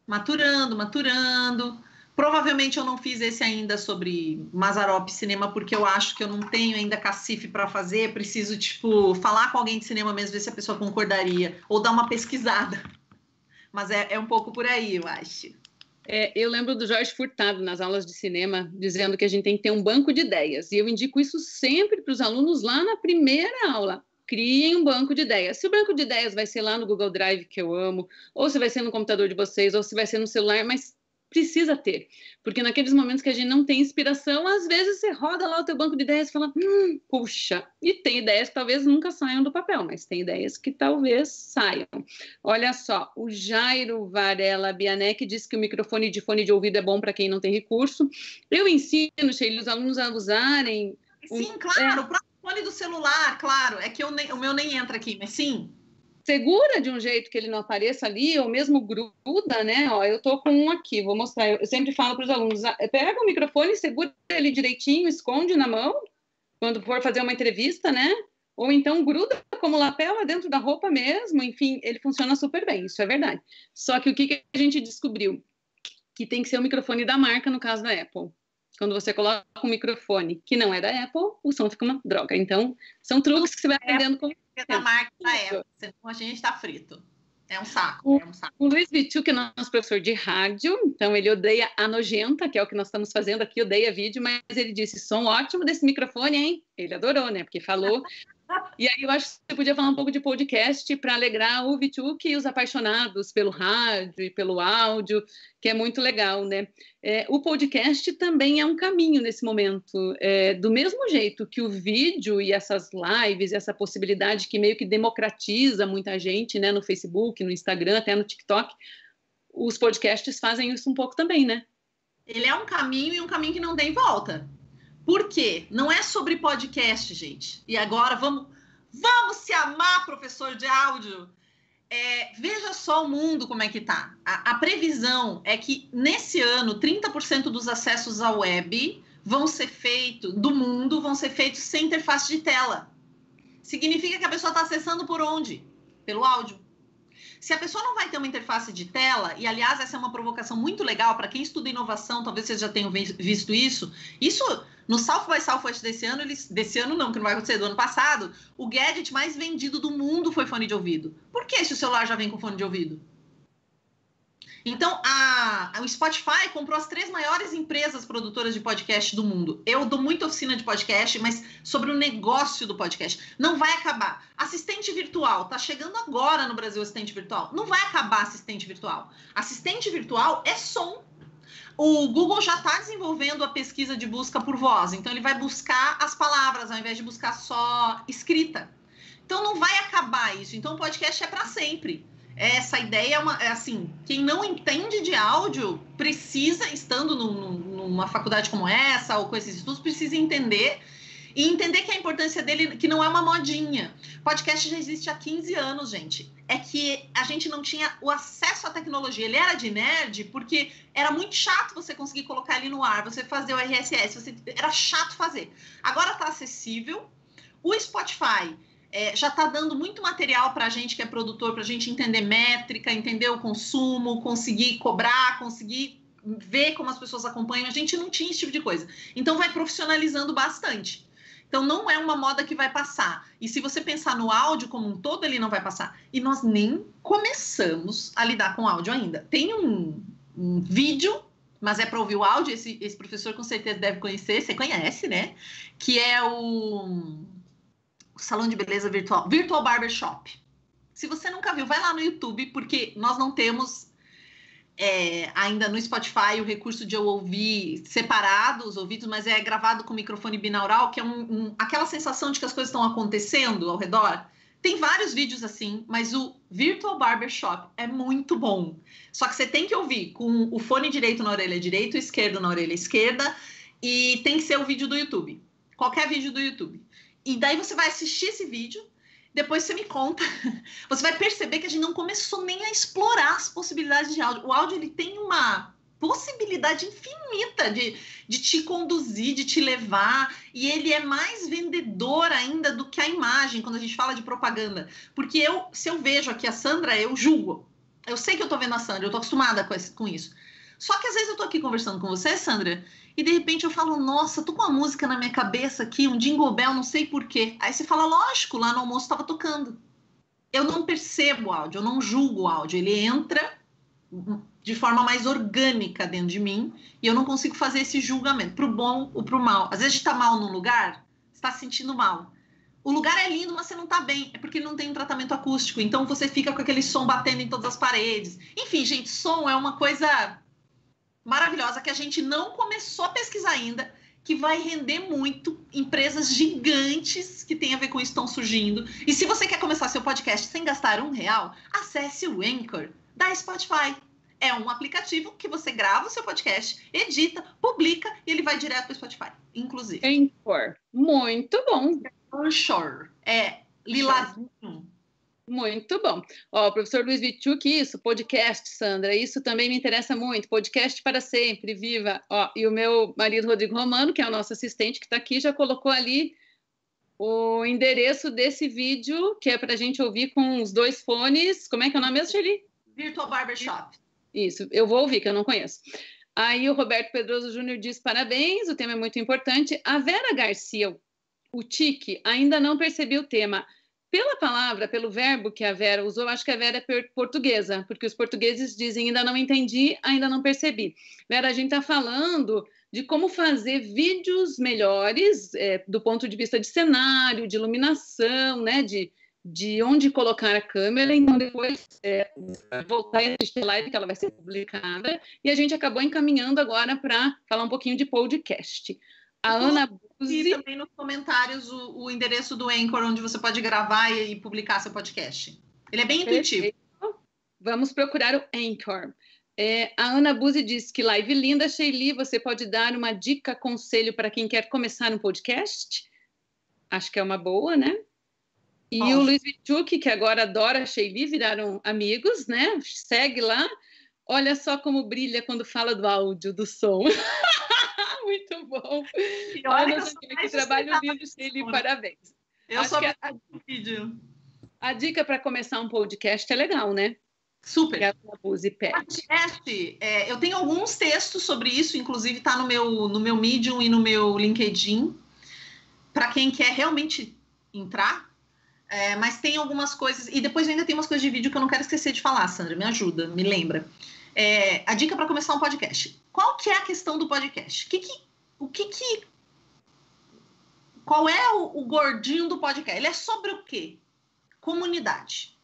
Speaker 2: Maturando. Provavelmente eu não fiz esse ainda sobre Mazzaropi cinema, porque eu acho que eu não tenho ainda cacife para fazer. Preciso, falar com alguém de cinema mesmo, ver se a pessoa concordaria. Ou dar uma pesquisada. Mas é um pouco por aí, eu acho.
Speaker 1: Eu lembro do Jorge Furtado, nas aulas de cinema, dizendo que a gente tem que ter um banco de ideias. E eu indico isso sempre para os alunos lá na primeira aula. Criem um banco de ideias. Se o banco de ideias vai ser lá no Google Drive, que eu amo, ou se vai ser no computador de vocês, ou se vai ser no celular, mas precisa ter, porque naqueles momentos que a gente não tem inspiração, às vezes você roda lá o teu banco de ideias e fala, puxa, e tem ideias que talvez nunca saiam do papel, mas tem ideias que talvez saiam. Olha só, o Jairo Varela Bianec diz que o microfone de fone de ouvido é bom para quem não tem recurso. Eu ensino, Sheili, os alunos a usarem...
Speaker 2: Sim, claro, o próprio fone do celular, claro, é que o meu nem entra aqui, mas sim...
Speaker 1: Segura de um jeito que ele não apareça ali, ou mesmo gruda, né? Eu tô com um aqui, vou mostrar. Eu sempre falo para os alunos, pega o microfone, segura ele direitinho, esconde na mão, quando for fazer uma entrevista, né? Ou então gruda como lapela dentro da roupa mesmo, enfim, ele funciona super bem, isso é verdade. Só que o que a gente descobriu? que tem que ser o microfone da marca, no caso da Apple. Quando você coloca um microfone que não é da Apple, o som fica uma droga. Então, são truques que você vai aprendendo com
Speaker 2: da marca da Apple, senão a gente está frito. É um saco.
Speaker 1: O Luiz Vitu, que é nosso professor de rádio, então ele odeia a nojenta, que é o que nós estamos fazendo aqui, odeia vídeo, mas ele disse, som ótimo desse microfone, hein? Ele adorou, né? Porque falou. E aí eu acho que você podia falar um pouco de podcast para alegrar o Vitu e os apaixonados pelo rádio e pelo áudio, que é muito legal, né? O podcast também é um caminho nesse momento. Do mesmo jeito que o vídeo e essas lives, essa possibilidade que meio que democratiza muita gente, né? No Facebook, no Instagram, até no TikTok, os podcasts fazem isso um pouco também, né?
Speaker 2: Ele é um caminho e um caminho que não tem volta. Por quê? Não é sobre podcast, gente. E agora vamos se amar, professor de áudio. Veja só o mundo como é que tá. A previsão é que nesse ano 30% dos acessos à web do mundo vão ser feitos sem interface de tela. Significa que a pessoa está acessando por onde? Pelo áudio. Se a pessoa não vai ter uma interface de tela, e aliás essa é uma provocação muito legal para quem estuda inovação, talvez vocês já tenham visto isso. Isso no South by Southwest desse ano não, que não vai acontecer, do ano passado, o gadget mais vendido do mundo foi fone de ouvido. Por que se o celular já vem com fone de ouvido? Então, o Spotify comprou as 3 maiores empresas produtoras de podcast do mundo. Eu dou muita oficina de podcast, mas sobre o negócio do podcast. Não vai acabar. Assistente virtual. Tá chegando agora no Brasil assistente virtual. Não vai acabar assistente virtual. Assistente virtual é som. O Google já está desenvolvendo a pesquisa de busca por voz. Então, ele vai buscar as palavras ao invés de buscar só escrita. Então, não vai acabar isso. Então, o podcast é para sempre. Essa ideia é assim, quem não entende de áudio precisa, estando numa faculdade como essa ou com esses estudos, precisa entender e entender que a importância dele, que não é uma modinha. Podcast já existe há 15 anos, gente. É que a gente não tinha o acesso à tecnologia. Ele era de nerd porque era muito chato você conseguir colocar ele no ar, você fazer o RSS, era chato fazer. Agora está acessível. O Spotify já está dando muito material para a gente que é produtor, para a gente entender métrica, entender o consumo, conseguir cobrar, conseguir ver como as pessoas acompanham. A gente não tinha esse tipo de coisa. Então, vai profissionalizando bastante. Então, não é uma moda que vai passar. E se você pensar no áudio como um todo, ele não vai passar. E nós nem começamos a lidar com áudio ainda. Tem um vídeo, mas é para ouvir o áudio. Esse professor com certeza deve conhecer. Você conhece, né? Que é o salão de beleza virtual, Virtual Barbershop. Se você nunca viu, vai lá no YouTube, porque nós não temos ainda no Spotify o recurso de eu ouvir separado os ouvidos, mas é gravado com microfone binaural, que é aquela sensação de que as coisas estão acontecendo ao redor. Tem vários vídeos assim, mas o Virtual Barbershop é muito bom. Só que você tem que ouvir com o fone direito na orelha direita, o esquerdo na orelha esquerda, e tem que ser o vídeo do YouTube. Qualquer vídeo do YouTube. E daí você vai assistir esse vídeo, depois você me conta. Você vai perceber que a gente não começou nem a explorar as possibilidades de áudio. O áudio ele tem uma possibilidade infinita de te conduzir, de te levar, e ele é mais vendedor ainda do que a imagem, quando a gente fala de propaganda. Porque se eu vejo aqui a Sandra, eu julgo. Eu sei que eu tô vendo a Sandra, eu tô acostumada com isso. Só que às vezes eu tô aqui conversando com você, Sandra, e de repente eu falo, nossa, tô com uma música na minha cabeça aqui, um Jingle Bell, não sei porquê. Aí você fala, lógico, lá no almoço tava tocando. Eu não percebo o áudio, eu não julgo o áudio, ele entra de forma mais orgânica dentro de mim e eu não consigo fazer esse julgamento, pro bom ou pro mal. Às vezes a gente tá mal num lugar, você tá se sentindo mal. O lugar é lindo, mas você não tá bem, é porque ele não tem um tratamento acústico, então você fica com aquele som batendo em todas as paredes. Enfim, gente, som é uma coisa maravilhosa que a gente não começou a pesquisar ainda, que vai render muito. Empresas gigantes que tem a ver com isso estão surgindo. E se você quer começar seu podcast sem gastar R$1, acesse o Anchor da Spotify. É um aplicativo que você grava o seu podcast, edita, publica e ele vai direto para o Spotify, inclusive.
Speaker 1: Anchor. Muito bom.
Speaker 2: Anchor. Lilazinho.
Speaker 1: Muito bom. Ó, professor Luiz Vitu, isso, podcast, Sandra, isso também me interessa muito. Podcast para sempre, viva. Ó, e o meu marido Rodrigo Romano, que é o nosso assistente que está aqui, já colocou ali o endereço desse vídeo, que é para a gente ouvir com os 2 fones. Como é que é o nome mesmo, Shelly?
Speaker 2: Virtual Barbershop.
Speaker 1: Isso, eu vou ouvir, que eu não conheço. Aí o Roberto Pedroso Júnior diz, parabéns, o tema é muito importante. A Vera Garcia, o Tique, ainda não percebi o tema. Pela palavra, pelo verbo que a Vera usou, acho que a Vera é portuguesa, porque os portugueses dizem ainda não entendi, ainda não percebi. Vera, a gente está falando de como fazer vídeos melhores, do ponto de vista de cenário, de iluminação, né, de onde colocar a câmera, então depois voltar a assistir a live, que ela vai ser publicada, e a gente acabou encaminhando agora para falar um pouquinho de podcast. A Ana Buzzi...
Speaker 2: E também nos comentários o endereço do Anchor, onde você pode gravar e publicar seu podcast. Ele é bem intuitivo.
Speaker 1: Perfeito. Vamos procurar o Anchor. A Ana Buzzi diz que live linda, Sheili, você pode dar uma dica, conselho para quem quer começar um podcast? Acho que é uma boa, né? E o Luiz Vichuk, que agora adora a Sheili, viraram amigos, né? Segue lá. Olha só como brilha quando fala do áudio, do som. Muito bom.
Speaker 2: E olha
Speaker 1: que trabalho lindo, Sheili, parabéns.
Speaker 2: Eu sou a vídeo.
Speaker 1: A dica para começar um podcast é legal, né?
Speaker 2: Super.
Speaker 1: Podcast,
Speaker 2: eu tenho alguns textos sobre isso, inclusive está no meu Medium e no meu LinkedIn, para quem quer realmente entrar. Mas tem algumas coisas, e depois ainda tem umas coisas de vídeo que eu não quero esquecer de falar, Sandra, me ajuda, me lembra. A dica para começar um podcast. Qual que é a questão do podcast? Qual é o gordinho do podcast? Ele é sobre o quê? Comunidade.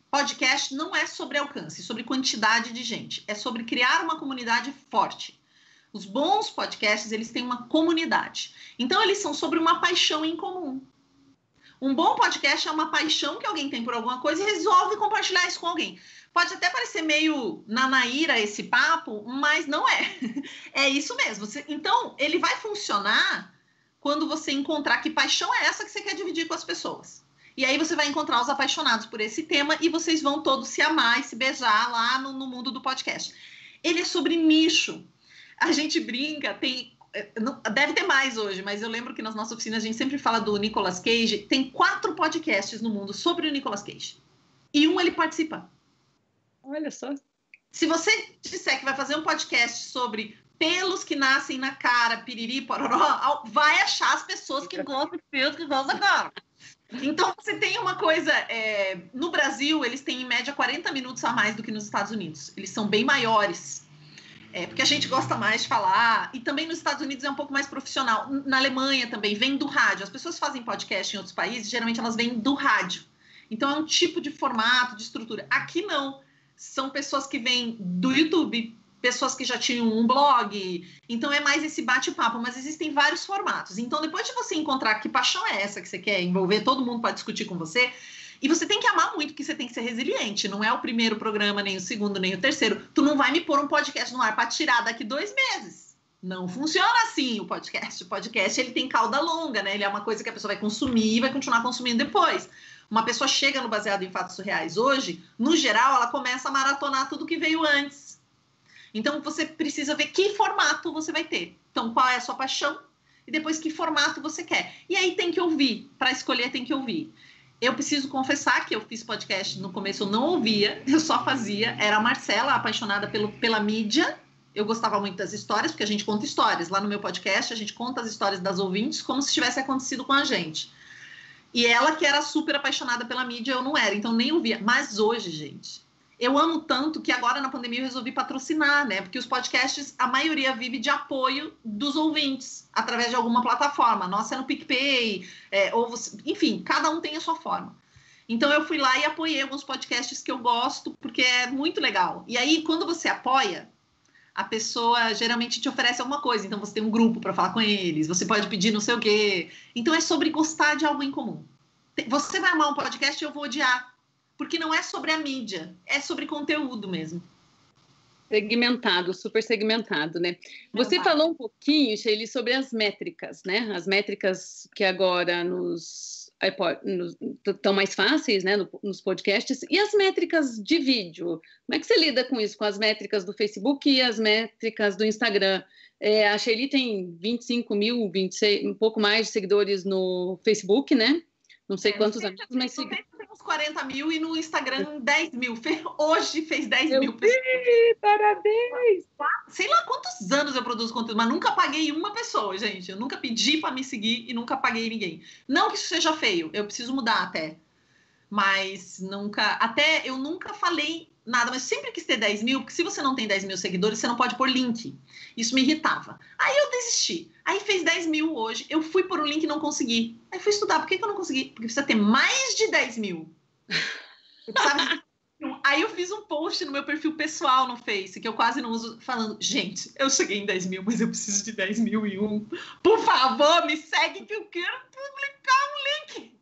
Speaker 2: Podcast não é sobre alcance, sobre quantidade de gente. É sobre criar uma comunidade forte. Os bons podcasts, eles têm uma comunidade. Então, eles são sobre uma paixão em comum. Um bom podcast é uma paixão que alguém tem por alguma coisa e resolve compartilhar isso com alguém. Pode até parecer meio nanaíra esse papo, mas não é. É isso mesmo. Então, ele vai funcionar quando você encontrar que paixão é essa que você quer dividir com as pessoas. E aí você vai encontrar os apaixonados por esse tema e vocês vão todos se amar e se beijar lá no mundo do podcast. Ele é sobre nicho. A gente brinca, deve ter mais hoje, mas eu lembro que nas nossas oficinas a gente sempre fala do Nicolas Cage. Tem 4 podcasts no mundo sobre o Nicolas Cage. E um ele participa.
Speaker 1: Olha só.
Speaker 2: Se você disser que vai fazer um podcast sobre pelos que nascem na cara, piriri, pororó, vai achar as pessoas que gostam de pelos que gostam da cara. Então, você tem uma coisa... no Brasil, eles têm, em média, 40 minutos a mais do que nos Estados Unidos. Eles são bem maiores. Porque a gente gosta mais de falar. E também nos Estados Unidos é um pouco mais profissional. Na Alemanha também, vem do rádio. As pessoas fazem podcast em outros países, geralmente elas vêm do rádio. Então, é um tipo de formato, de estrutura. Aqui, não. São pessoas que vêm do YouTube, pessoas que já tinham um blog. Então, é mais esse bate-papo. Mas existem vários formatos. Então, depois de você encontrar que paixão é essa que você quer envolver todo mundo para discutir com você... E você tem que amar muito, porque você tem que ser resiliente. Não é o primeiro programa, nem o segundo, nem o terceiro. Tu não vai me pôr um podcast no ar para tirar daqui 2 meses. Não funciona assim o podcast. O podcast, ele tem cauda longa, né? Ele é uma coisa que a pessoa vai consumir e vai continuar consumindo depois. Uma pessoa chega no Baseado em Fatos Surreais hoje, no geral, ela começa a maratonar tudo que veio antes. Então, você precisa ver que formato você vai ter. Então, qual é a sua paixão? E depois, que formato você quer. E aí, tem que ouvir. Para escolher, tem que ouvir. Eu preciso confessar que eu fiz podcast, no começo eu não ouvia, eu só fazia. Era a Marcela, apaixonada pela mídia. Eu gostava muito das histórias, porque a gente conta histórias. Lá no meu podcast, a gente conta as histórias das ouvintes como se tivesse acontecido com a gente. E ela, que era super apaixonada pela mídia, eu não era, então nem ouvia. Mas hoje, gente, eu amo tanto que agora na pandemia eu resolvi patrocinar, né? Porque os podcasts, a maioria vive de apoio dos ouvintes, através de alguma plataforma. Nossa, é no PicPay, enfim, cada um tem a sua forma. Então eu fui lá e apoiei alguns podcasts que eu gosto, porque é muito legal. E aí, quando você apoia, a pessoa geralmente te oferece alguma coisa. Então você tem um grupo para falar com eles, você pode pedir não sei o quê. Então é sobre gostar de algo em comum. Você vai amar um podcast e eu vou odiar. Porque não é sobre a mídia, é sobre conteúdo mesmo.
Speaker 1: Segmentado, super segmentado, né? Você falou um pouquinho, Sheili, sobre as métricas, né? As métricas que agora estão mais fáceis, né? Nos podcasts. E as métricas de vídeo? Como é que você lida com isso? Com as métricas do Facebook e as métricas do Instagram? A Sheili tem 25 mil, 26, um pouco mais de seguidores no Facebook, né? Não sei quantos amigos, mas...
Speaker 2: Tem uns 40 mil e no Instagram 10 mil. Hoje fez 10 mil pessoas.
Speaker 1: Parabéns!
Speaker 2: Sei lá quantos anos eu produzo conteúdo, mas nunca paguei uma pessoa, gente. Eu nunca pedi para me seguir e nunca paguei ninguém. Não que isso seja feio, eu preciso mudar até. Mas eu nunca falei nada, mas sempre quis ter 10 mil, porque se você não tem 10 mil seguidores, você não pode pôr link. Isso me irritava. Aí eu desisti. Aí fez 10 mil hoje, eu fui pôr um link e não consegui. Aí fui estudar, por que eu não consegui? Porque precisa ter mais de 10 mil. Aí eu fiz um post no meu perfil pessoal no Face, que eu quase não uso, falando, gente, eu cheguei em 10 mil, mas eu preciso de 10.001. Por favor, me segue que eu quero publicar um link.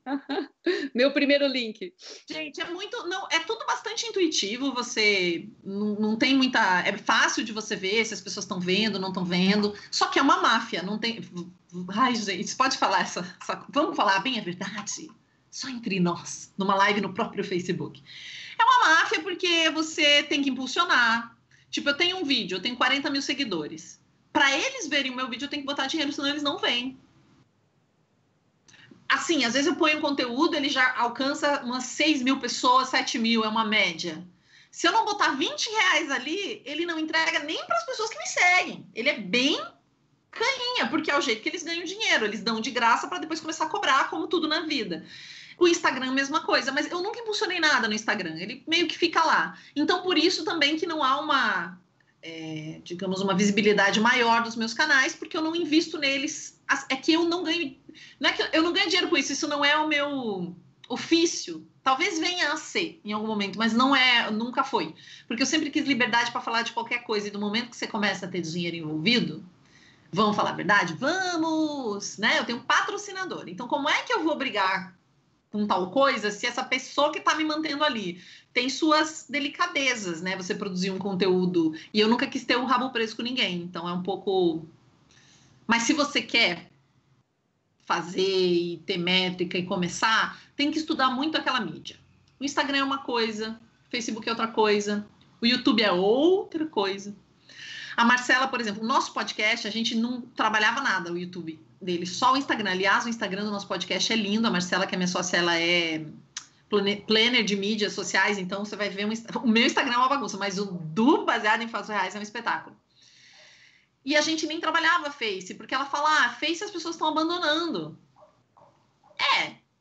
Speaker 1: Meu primeiro link.
Speaker 2: Gente, é tudo bastante intuitivo, você não tem muita... É fácil de você ver se as pessoas estão vendo, não estão vendo, só que é uma máfia, não tem... Ai, gente, pode falar vamos falar bem a verdade? Só entre nós, numa live no próprio Facebook. É uma máfia porque você tem que impulsionar. Tipo, eu tenho um vídeo, eu tenho 40 mil seguidores. Para eles verem o meu vídeo, eu tenho que botar dinheiro, senão eles não vêm. Assim, às vezes eu ponho um conteúdo, ele já alcança umas 6 mil pessoas, 7 mil, é uma média. Se eu não botar 20 reais ali, ele não entrega nem para as pessoas que me seguem. Ele é bem caninha, porque é o jeito que eles ganham dinheiro. Eles dão de graça para depois começar a cobrar, como tudo na vida. O Instagram, mesma coisa, mas eu nunca impulsionei nada no Instagram. Ele meio que fica lá. Então, por isso também que não há uma, digamos, uma visibilidade maior dos meus canais, porque eu não invisto neles. É que eu não ganho... Não é que eu não ganho dinheiro com isso, isso não é o meu ofício. Talvez venha a ser em algum momento, mas nunca foi. Porque eu sempre quis liberdade para falar de qualquer coisa. E do momento que você começa a ter dinheiro envolvido, vamos falar a verdade? Vamos! Né? Eu tenho um patrocinador. Então, como é que eu vou brigar com tal coisa se essa pessoa que está me mantendo ali tem suas delicadezas, né? Você produzir um conteúdo... E eu nunca quis ter o rabo preso com ninguém. Então, é um pouco... Mas se você quer fazer e ter métrica e começar, tem que estudar muito aquela mídia. O Instagram é uma coisa, o Facebook é outra coisa, o YouTube é outra coisa. A Marcela, por exemplo, o nosso podcast, a gente não trabalhava nada, o YouTube dele, só o Instagram. Aliás, o Instagram do nosso podcast é lindo. A Marcela, que é minha sócia, ela é planner de mídias sociais, então você vai ver... O meu Instagram é uma bagunça, mas o do Baseado em Fatos Reais é um espetáculo. E a gente nem trabalhava Face, porque ela fala, Face as pessoas estão abandonando.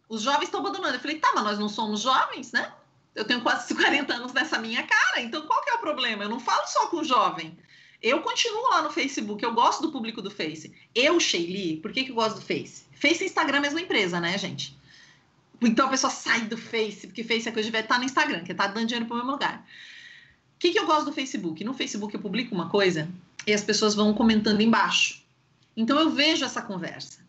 Speaker 2: Os jovens estão abandonando. Eu falei, tá, mas nós não somos jovens, né? Eu tenho quase 40 anos nessa minha cara, então qual que é o problema? Eu não falo só com jovem. Eu continuo lá no Facebook, eu gosto do público do Face. Eu, Sheili, por que eu gosto do Face? Face e Instagram é a mesma empresa, né, gente? Então a pessoa sai do Face, porque Face é coisa de estar no Instagram, que tá dando dinheiro pro mesmo lugar. O que eu gosto do Facebook? No Facebook eu publico uma coisa e as pessoas vão comentando embaixo. Então eu vejo essa conversa.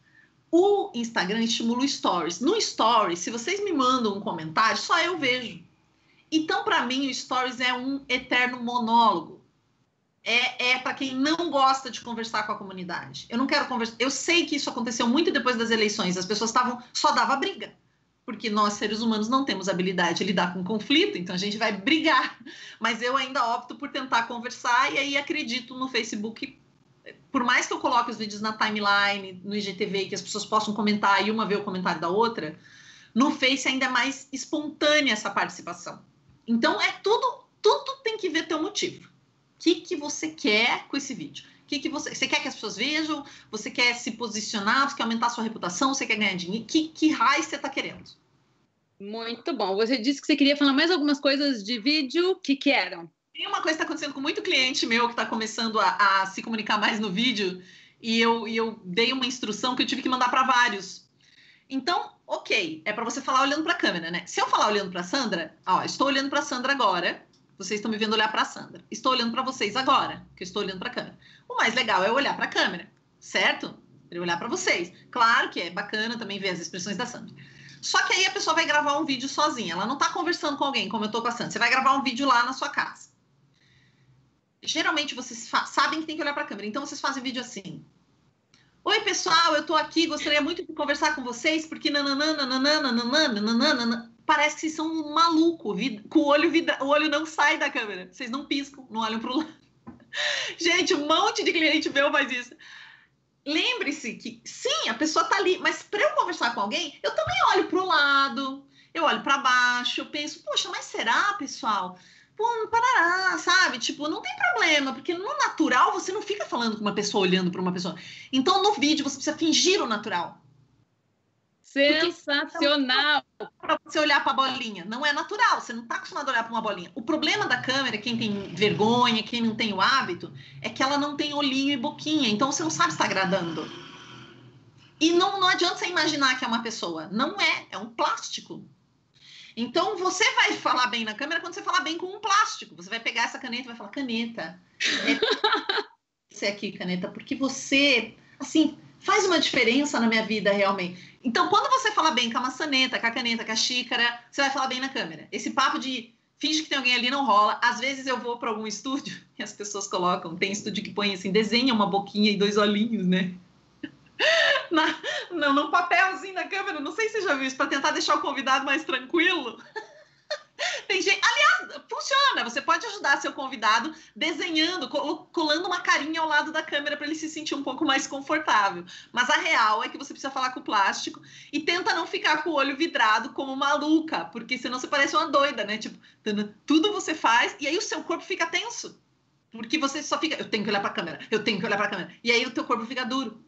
Speaker 2: O Instagram estimula o Stories. No Stories, se vocês me mandam um comentário, só eu vejo. Então, para mim, o Stories é um eterno monólogo. É para quem não gosta de conversar com a comunidade. Eu não quero conversar. Eu sei que isso aconteceu muito depois das eleições. As pessoas só dava briga. Porque nós, seres humanos, não temos habilidade de lidar com conflito, então a gente vai brigar. Mas eu ainda opto por tentar conversar e aí acredito no Facebook. Por mais que eu coloque os vídeos na timeline, no IGTV, que as pessoas possam comentar e uma vê o comentário da outra, no Face ainda é mais espontânea essa participação. Então, tudo tem que ver teu motivo. O que você quer com esse vídeo? Você quer que as pessoas vejam? Você quer se posicionar? Você quer aumentar a sua reputação? Você quer ganhar dinheiro? Que raio você está querendo?
Speaker 1: Muito bom. Você disse que você queria falar mais algumas coisas de vídeo. O que eram?
Speaker 2: Tem uma coisa que está acontecendo com muito cliente meu que está começando a se comunicar mais no vídeo e eu dei uma instrução que eu tive que mandar para vários. Então, ok, é para você falar olhando para a câmera, né? Se eu falar olhando para a Sandra, estou olhando para a Sandra agora. Vocês estão me vendo olhar para a Sandra. Estou olhando para vocês agora, que eu estou olhando para a câmera. O mais legal é olhar para a câmera, certo? Eu olhar para vocês. Claro que é bacana também ver as expressões da Sandra. Só que aí a pessoa vai gravar um vídeo sozinha. Ela não está conversando com alguém, como eu estou com a Sandra. Você vai gravar um vídeo lá na sua casa. Geralmente vocês sabem que tem que olhar para a câmera. Então vocês fazem vídeo assim. Oi, pessoal, eu estou aqui. Gostaria muito de conversar com vocês, porque parece que vocês são um maluco, com o olho não sai da câmera. Vocês não piscam, não olham para o lado. Gente, um monte de cliente meu faz isso. Lembre-se que, sim, a pessoa está ali, mas para eu conversar com alguém, eu também olho para o lado, eu olho para baixo, eu penso, poxa, mas será, pessoal? Pô, não parará, sabe? Tipo, não tem problema, porque no natural você não fica falando com uma pessoa, olhando para uma pessoa. Então, no vídeo, você precisa fingir o natural.
Speaker 1: Sensacional!
Speaker 2: Para você olhar para a bolinha. Não é natural, você não está acostumado a olhar para uma bolinha. O problema da câmera, quem tem vergonha, quem não tem o hábito, é que ela não tem olhinho e boquinha. Então, você não sabe se está agradando. E não adianta você imaginar que é uma pessoa. Não é, é um plástico. Então, você vai falar bem na câmera quando você falar bem com um plástico. Você vai pegar essa caneta e vai falar, caneta. Você aqui, caneta, porque você, assim, faz uma diferença na minha vida, realmente. Então, quando você fala bem com a maçaneta, com a caneta, com a xícara, você vai falar bem na câmera. Esse papo de finge que tem alguém ali não rola. Às vezes eu vou para algum estúdio e as pessoas colocam, tem estúdio que põe assim, desenha uma boquinha e 2 olhinhos, né? Num papelzinho na câmera, não sei se você já viu isso, para tentar deixar o convidado mais tranquilo. Tem gente, aliás, funciona, você pode ajudar seu convidado desenhando, colando uma carinha ao lado da câmera para ele se sentir um pouco mais confortável. Mas a real é que você precisa falar com o plástico e tenta não ficar com o olho vidrado como maluca, porque senão você parece uma doida, né? Tipo, tudo você faz e aí o seu corpo fica tenso, porque você só fica, eu tenho que olhar para a câmera, eu tenho que olhar para a câmera, e aí o teu corpo fica duro.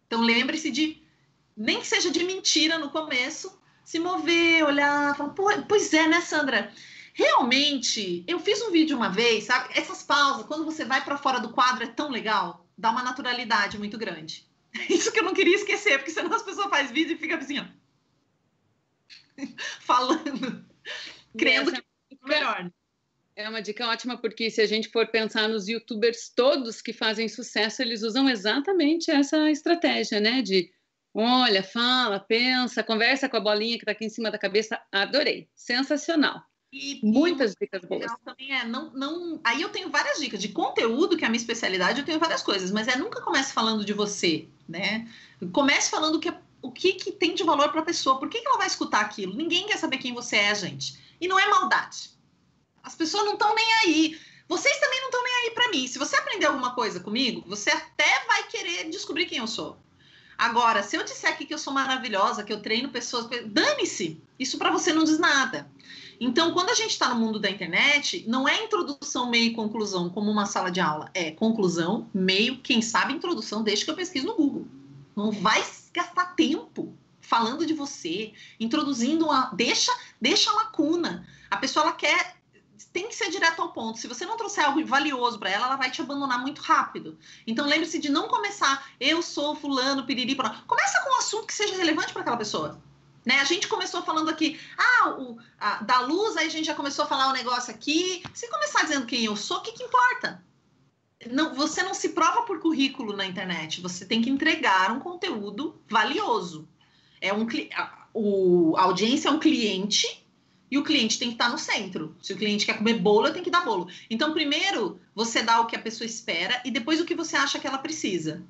Speaker 2: Então lembre-se de, nem que seja de mentira no começo, se mover, olhar, falar, pois é, né, Sandra? Realmente, eu fiz um vídeo uma vez, sabe? Essas pausas, quando você vai para fora do quadro, é tão legal, dá uma naturalidade muito grande. Isso que eu não queria esquecer, porque senão as pessoas fazem vídeo e ficam assim, ó, falando, crendo que é melhor.
Speaker 1: É uma dica ótima, porque se a gente for pensar nos youtubers todos que fazem sucesso, eles usam exatamente essa estratégia, né? De olha, fala, pensa, conversa com a bolinha que está aqui em cima da cabeça. Adorei, sensacional. Muitas dicas boas.
Speaker 2: Também aí eu tenho várias dicas de conteúdo, que é a minha especialidade, eu tenho várias coisas, mas nunca comece falando de você, né? Comece falando o que tem de valor para a pessoa, por que ela vai escutar aquilo? Ninguém quer saber quem você é, gente. E não é maldade. As pessoas não estão nem aí. Vocês também não estão nem aí para mim. Se você aprender alguma coisa comigo, você até vai querer descobrir quem eu sou. Agora, se eu disser aqui que eu sou maravilhosa, que eu treino pessoas, dane-se. Isso para você não diz nada. Então, quando a gente está no mundo da internet, não é introdução, meio e conclusão, como uma sala de aula. É conclusão, meio, quem sabe introdução, deixa que eu pesquise no Google. Não vai gastar tempo falando de você, introduzindo deixa a lacuna. A pessoa, ela tem que ser direto ao ponto. Se você não trouxer algo valioso para ela, ela vai te abandonar muito rápido. Então, lembre-se de não começar, eu sou fulano, piriri, porra. Começa com um assunto que seja relevante para aquela pessoa. Né? A gente começou falando aqui, da luz, aí a gente já começou a falar um negócio aqui. Se começar dizendo quem eu sou, o que importa? Você não se prova por currículo na internet. Você tem que entregar um conteúdo valioso. A audiência é um cliente. E o cliente tem que estar no centro. Se o cliente quer comer bolo, eu tenho que dar bolo. Então, primeiro, você dá o que a pessoa espera e depois o que você acha que ela precisa.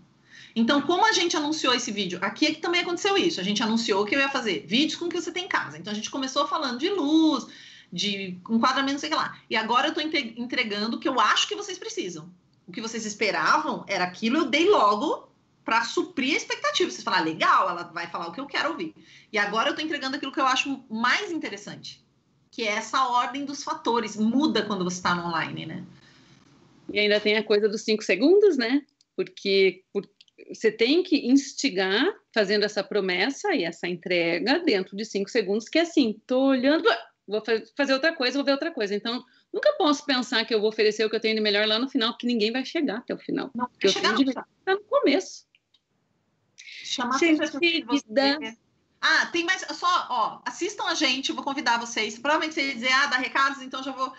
Speaker 2: Então, como a gente anunciou esse vídeo, aqui também aconteceu isso. A gente anunciou que eu ia fazer vídeos com o que você tem em casa. Então, a gente começou falando de luz, de enquadramento, não sei o que lá. E agora eu estou entregando o que eu acho que vocês precisam. O que vocês esperavam era aquilo, eu dei logo para suprir a expectativa. Vocês falaram, legal, ela vai falar o que eu quero ouvir. E agora eu estou entregando aquilo que eu acho mais interessante, que é essa ordem dos fatores. Muda quando você está no online, né?
Speaker 1: E ainda tem a coisa dos 5 segundos, né? Porque você tem que instigar fazendo essa promessa e essa entrega dentro de 5 segundos, que é assim, tô olhando, vou fazer outra coisa, vou ver outra coisa. Então, nunca posso pensar que eu vou oferecer o que eu tenho de melhor lá no final, porque ninguém vai chegar até o final.
Speaker 2: Não, porque eu tenho de
Speaker 1: tá no começo.
Speaker 2: Chamar tem mais, assistam a gente, eu vou convidar vocês, provavelmente você ia dizer, dá recados, então já vou,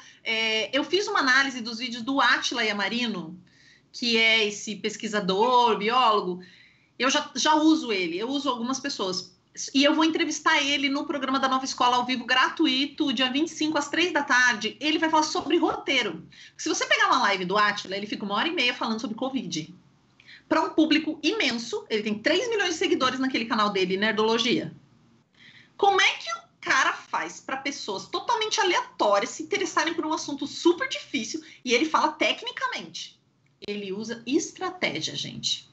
Speaker 2: eu fiz uma análise dos vídeos do Átila Yamarino, que é esse pesquisador, biólogo, eu já uso ele, eu uso algumas pessoas, e eu vou entrevistar ele no programa da Nova Escola ao vivo, gratuito, dia 25 às 3 da tarde, ele vai falar sobre roteiro. Se você pegar uma live do Átila, ele fica 1h30 falando sobre Covid. Para um público imenso, ele tem 3 milhões de seguidores naquele canal dele, Nerdologia. Como é que o cara faz para pessoas totalmente aleatórias se interessarem por um assunto super difícil e ele fala tecnicamente? Ele usa estratégia, gente.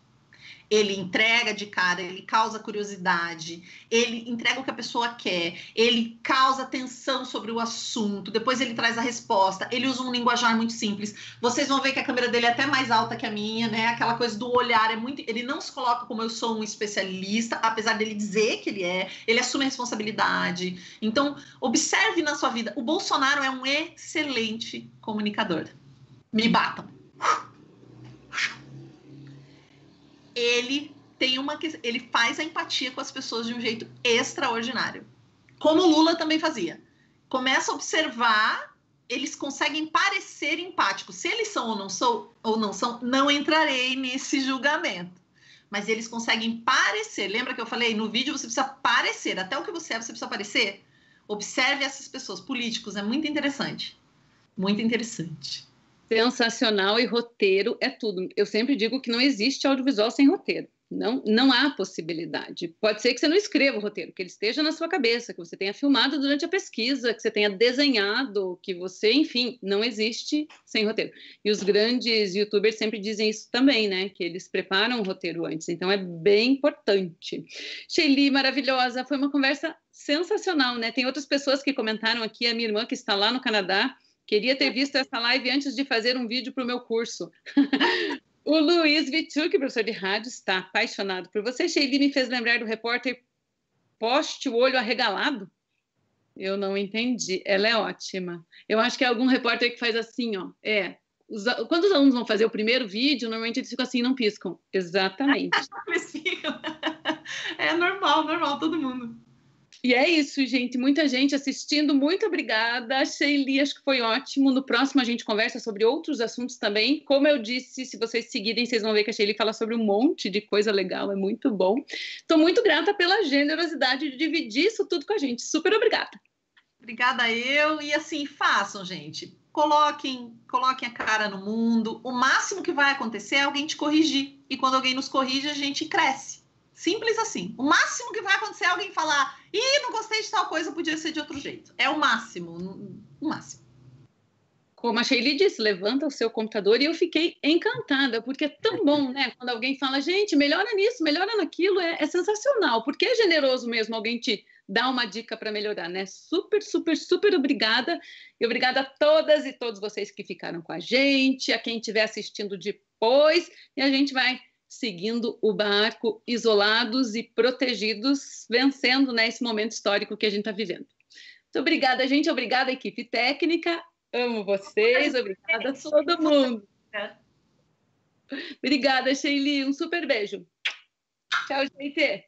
Speaker 2: Ele entrega de cara, ele causa curiosidade, ele entrega o que a pessoa quer, ele causa atenção sobre o assunto, depois ele traz a resposta, ele usa um linguajar muito simples. Vocês vão ver que a câmera dele é até mais alta que a minha, né? Aquela coisa do olhar é muito... Ele não se coloca como eu sou um especialista, apesar dele dizer que ele assume a responsabilidade. Então, observe na sua vida. O Bolsonaro é um excelente comunicador. Me batam. Ele faz a empatia com as pessoas de um jeito extraordinário. Como o Lula também fazia. Começa a observar, eles conseguem parecer empáticos. Se eles são ou não são, não entrarei nesse julgamento. Mas eles conseguem parecer. Lembra que eu falei? No vídeo você precisa parecer. Até o que você precisa parecer. Observe essas pessoas. Políticos, é muito interessante. Muito interessante.
Speaker 1: Sensacional, e roteiro é tudo. Eu sempre digo que não existe audiovisual sem roteiro. Não há possibilidade. Pode ser que você não escreva o roteiro, que ele esteja na sua cabeça, que você tenha filmado durante a pesquisa, que você tenha desenhado, que você, enfim, não existe sem roteiro. E os grandes youtubers sempre dizem isso também, né? Que eles preparam o roteiro antes. Então, é bem importante. Sheili, maravilhosa. Foi uma conversa sensacional, né? Tem outras pessoas que comentaram aqui, a minha irmã que está lá no Canadá, queria ter visto essa live antes de fazer um vídeo para o meu curso. O Luiz Vitu, que é professor de rádio, está apaixonado por você. Sheili me fez lembrar do repórter Poste o Olho Arregalado. Eu não entendi. Ela é ótima. Eu acho que é algum repórter que faz assim, ó. Quando os alunos vão fazer o primeiro vídeo, normalmente eles ficam assim, não piscam. Exatamente.
Speaker 2: Eles ficam. É normal, todo mundo.
Speaker 1: E é isso, gente. Muita gente assistindo. Muito obrigada. Sheili, acho que foi ótimo. No próximo a gente conversa sobre outros assuntos também. Como eu disse, se vocês seguirem, vocês vão ver que a Sheili fala sobre um monte de coisa legal. É muito bom. Estou muito grata pela generosidade de dividir isso tudo com a gente. Super obrigada.
Speaker 2: Obrigada eu. E assim, façam, gente. Coloquem a cara no mundo. O máximo que vai acontecer é alguém te corrigir. E quando alguém nos corrige, a gente cresce. Simples assim. O máximo que vai acontecer é alguém falar: ih, não gostei de tal coisa, podia ser de outro jeito. É o máximo, o máximo.
Speaker 1: Como a Sheili disse, levanta o seu computador, e eu fiquei encantada, porque é tão bom, né? Quando alguém fala, gente, melhora nisso, melhora naquilo, é sensacional, porque é generoso mesmo alguém te dar uma dica para melhorar, né? Super, super, super obrigada. E obrigada a todas e todos vocês que ficaram com a gente, a quem estiver assistindo depois, e a gente vai seguindo o barco, isolados e protegidos, vencendo, né, esse momento histórico que a gente está vivendo. Muito obrigada, gente. Obrigada, equipe técnica. Amo vocês. Obrigada a todo mundo. Obrigada, Sheili. Um super beijo. Tchau, gente.